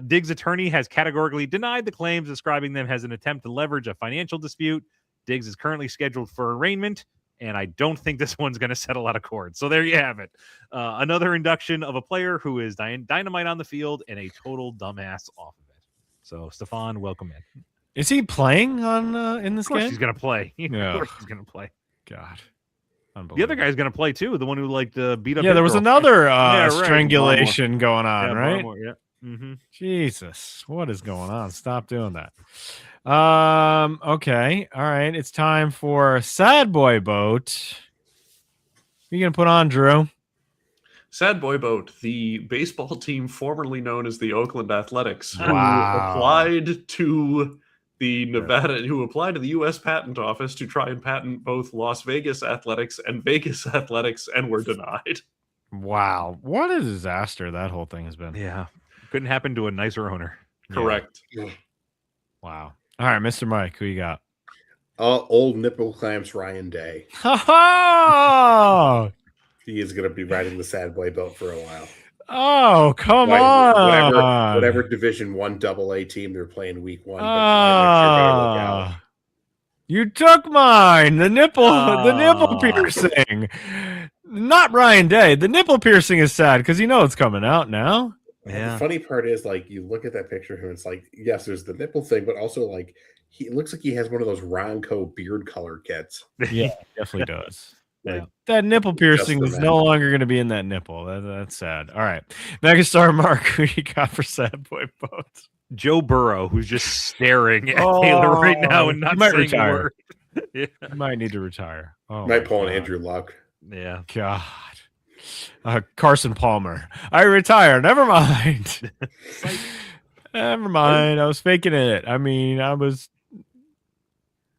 Diggs' attorney has categorically denied the claims, describing them as an attempt to leverage a financial dispute. Diggs is currently scheduled for arraignment, and I don't think this one's going to set a lot of chords. So there you have it. Another induction of a player who is dynamite on the field and a total dumbass off of it. So, Stefan, welcome in. Is he playing on in this Of course game? he's going to play. Yeah. Of course he's going to play. God. The other guy's going to play, too. The one who, like, beat up Yeah, his there was girlfriend. another Yeah, right. strangulation going on, Yeah, right? Barmore, yeah. Mm-hmm. Jesus, what is going on? Stop doing that. Okay. All right. It's time for Sad Boy Boat. Who you gonna put on, Drew? Sad Boy Boat, the baseball team formerly known as the Oakland Athletics, who Wow. applied to the U.S. Patent Office to try and patent both Las Vegas Athletics and Vegas Athletics, and were denied. Wow. What a disaster that whole thing has been. Yeah. Couldn't happen to a nicer owner. Correct. Wow. All right, Mr. Mike, who you got? Old nipple clamps Ryan Day. Oh, He is going to be riding the Sad Boy boat for a while. oh, come on. Whatever Division I AA team they're playing week 1. But make sure they look out. You took mine. The nipple piercing. Not Ryan Day. The nipple piercing is sad because you know it's coming out now. The funny part is, like, you look at that picture of him, it's like, yes, there's the nipple thing, but also, like, he looks like he has one of those Ronco beard color kits. Yeah, definitely does. Yeah. That nipple piercing is no longer going to be in that nipple. That's sad. All right. Megastar Mark, who you got for Sad Boy Boat? Joe Burrow, who's just staring at Taylor right now and not might saying retire. a word. Yeah. You might need to retire. Oh, Might my pull an God. Andrew Luck. Yeah. God. Carson Palmer. I retire. Never mind. Never mind. I was faking it. I mean, I'm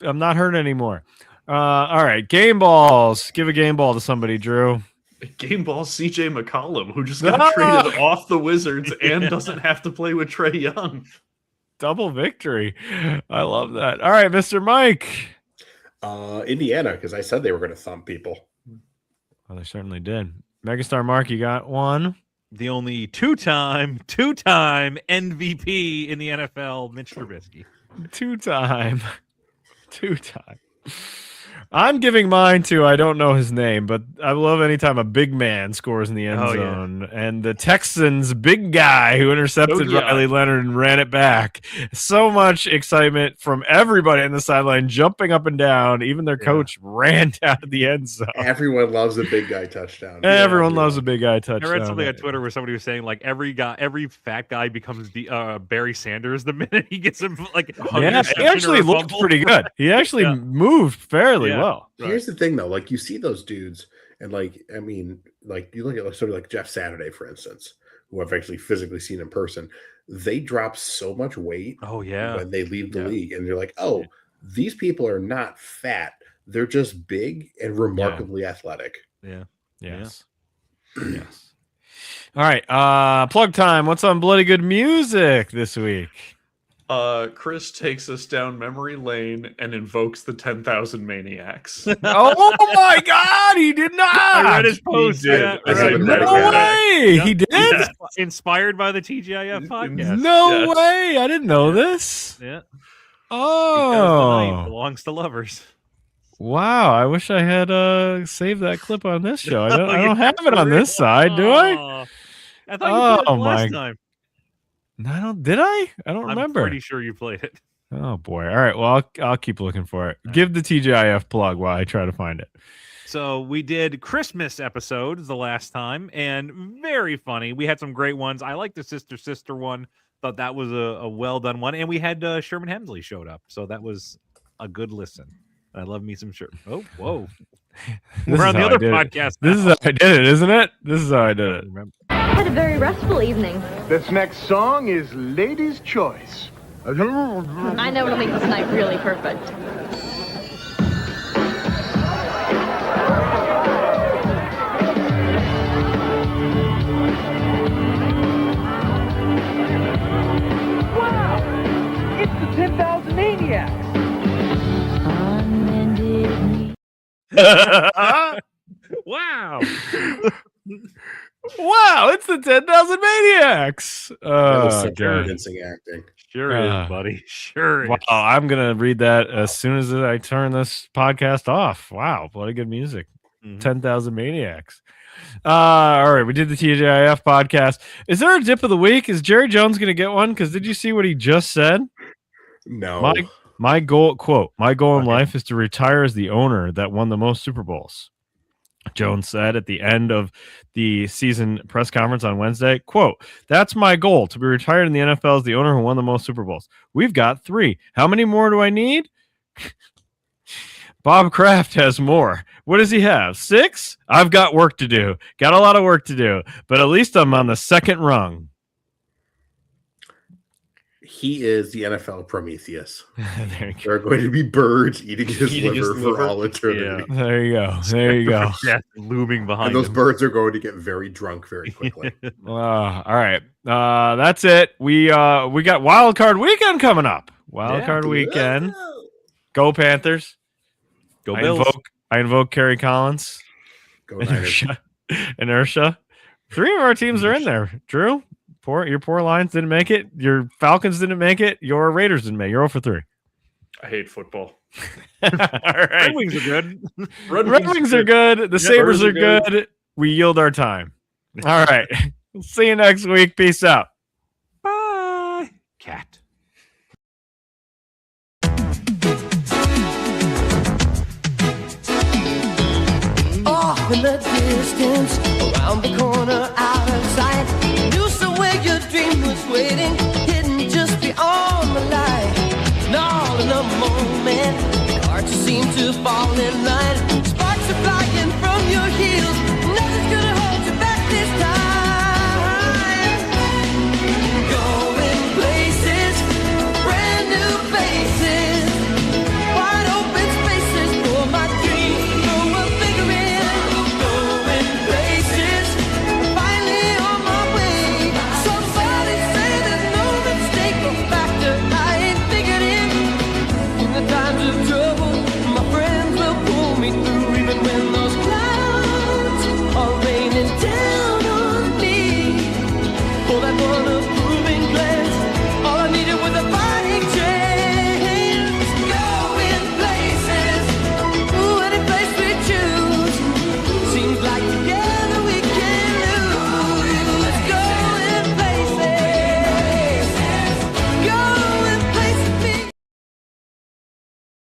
not hurt anymore. All right. Game balls. Give a game ball to somebody, Drew. Game ball CJ McCollum, who just got traded off the Wizards and doesn't have to play with Trae Young. Double victory. I love that. All right, Mr. Mike. Indiana, because I said they were going to thump people. Well, they certainly did. Megastar Mark, you got one. The only two-time MVP in the NFL, Mitch Trubisky. Two-time. I'm giving mine to, I don't know his name, but I love anytime a big man scores in the end zone. And the Texans' big guy who intercepted Riley Leonard and ran it back. So much excitement from everybody on the sideline, jumping up and down. Even their coach ran down to the end zone. Everyone loves a big guy touchdown. Everyone loves a big guy I touchdown. read something on Twitter where somebody was saying, like, every fat guy becomes Barry Sanders the minute he gets him, like, Yeah, he actually looked pretty good. He actually moved fairly well. Here's the thing, though. Like, you see those dudes, and, like, I mean, like, you look at, like, sort of like Jeff Saturday, for instance, who I've actually physically seen in person. They drop so much weight when they leave the league, and you're like, oh, these people are not fat. They're just big and remarkably athletic. Yeah. Yes. Yes. All right. Plug time. What's on Bloody Good Music this week? Chris takes us down memory lane and invokes the 10,000 Maniacs. Oh my God, he did not. I read his post. Yeah, No way. He did? Yeah. Inspired by the TGIF podcast. No way. I didn't know this. Yeah. Oh. Because the night belongs to lovers. Wow. I wish I had saved that clip on this show. I don't have it on this side, do I? I thought you played it last time. Did I? I don't remember. I'm pretty sure you played it. Oh boy. All right. Well, I'll keep looking for it. Give the TGIF plug while I try to find it. So we did Christmas episodes the last time, and very funny. We had some great ones. I like the sister one. Thought that was a well done one, and we had Sherman Hemsley showed up, so that was a good listen. I love me some Sherman. Oh, whoa! We're on the other podcast. This is how I did it, isn't it? This is how I did it. I had a very restful evening. This next song is Lady's Choice. I know it'll make this night really perfect. Wow! It's the 10,000 Maniacs! Wow! wow, it's the 10,000 Maniacs. That was Oh, such God. convincing acting. Sure is, buddy. Sure is. Wow, I'm going to read that as soon as I turn this podcast off. Wow, what a good music. 10,000 Maniacs. All right, we did the TJIF podcast. Is there a dip of the week? Is Jerry Jones going to get one? Because did you see what he just said? No. My goal, quote, my goal in life is to retire as the owner that won the most Super Bowls. Jones said at the end of the season press conference on Wednesday, quote, that's my goal, to be retired in the NFL as the owner who won the most Super Bowls. We've got 3. How many more do I need? Bob Kraft has more. What does he have? 6? I've got work to do. Got a lot of work to do, but at least I'm on the second rung. He is the NFL Prometheus. There are going to be birds eating his liver for all eternity. Yeah. There you go. There you go. Death looming behind And those him. birds are going to get very drunk very quickly. All right. That's it. We got Wild Card Weekend coming up. Wild Card Weekend. Go Panthers. Go Bills. I invoke Kerry Collins. Go Niners. Inertia. 3 of our teams are in there. Drew, your poor Lions didn't make it. Your Falcons didn't make it. Your Raiders didn't make it. You're 0-3. I hate football. All right. Red Wings are good. Red Wings are good. The Sabres Birds are good. We yield our time. All right. We'll see you next week. Peace out. Bye. Cat. Off in the distance, around the corner, out of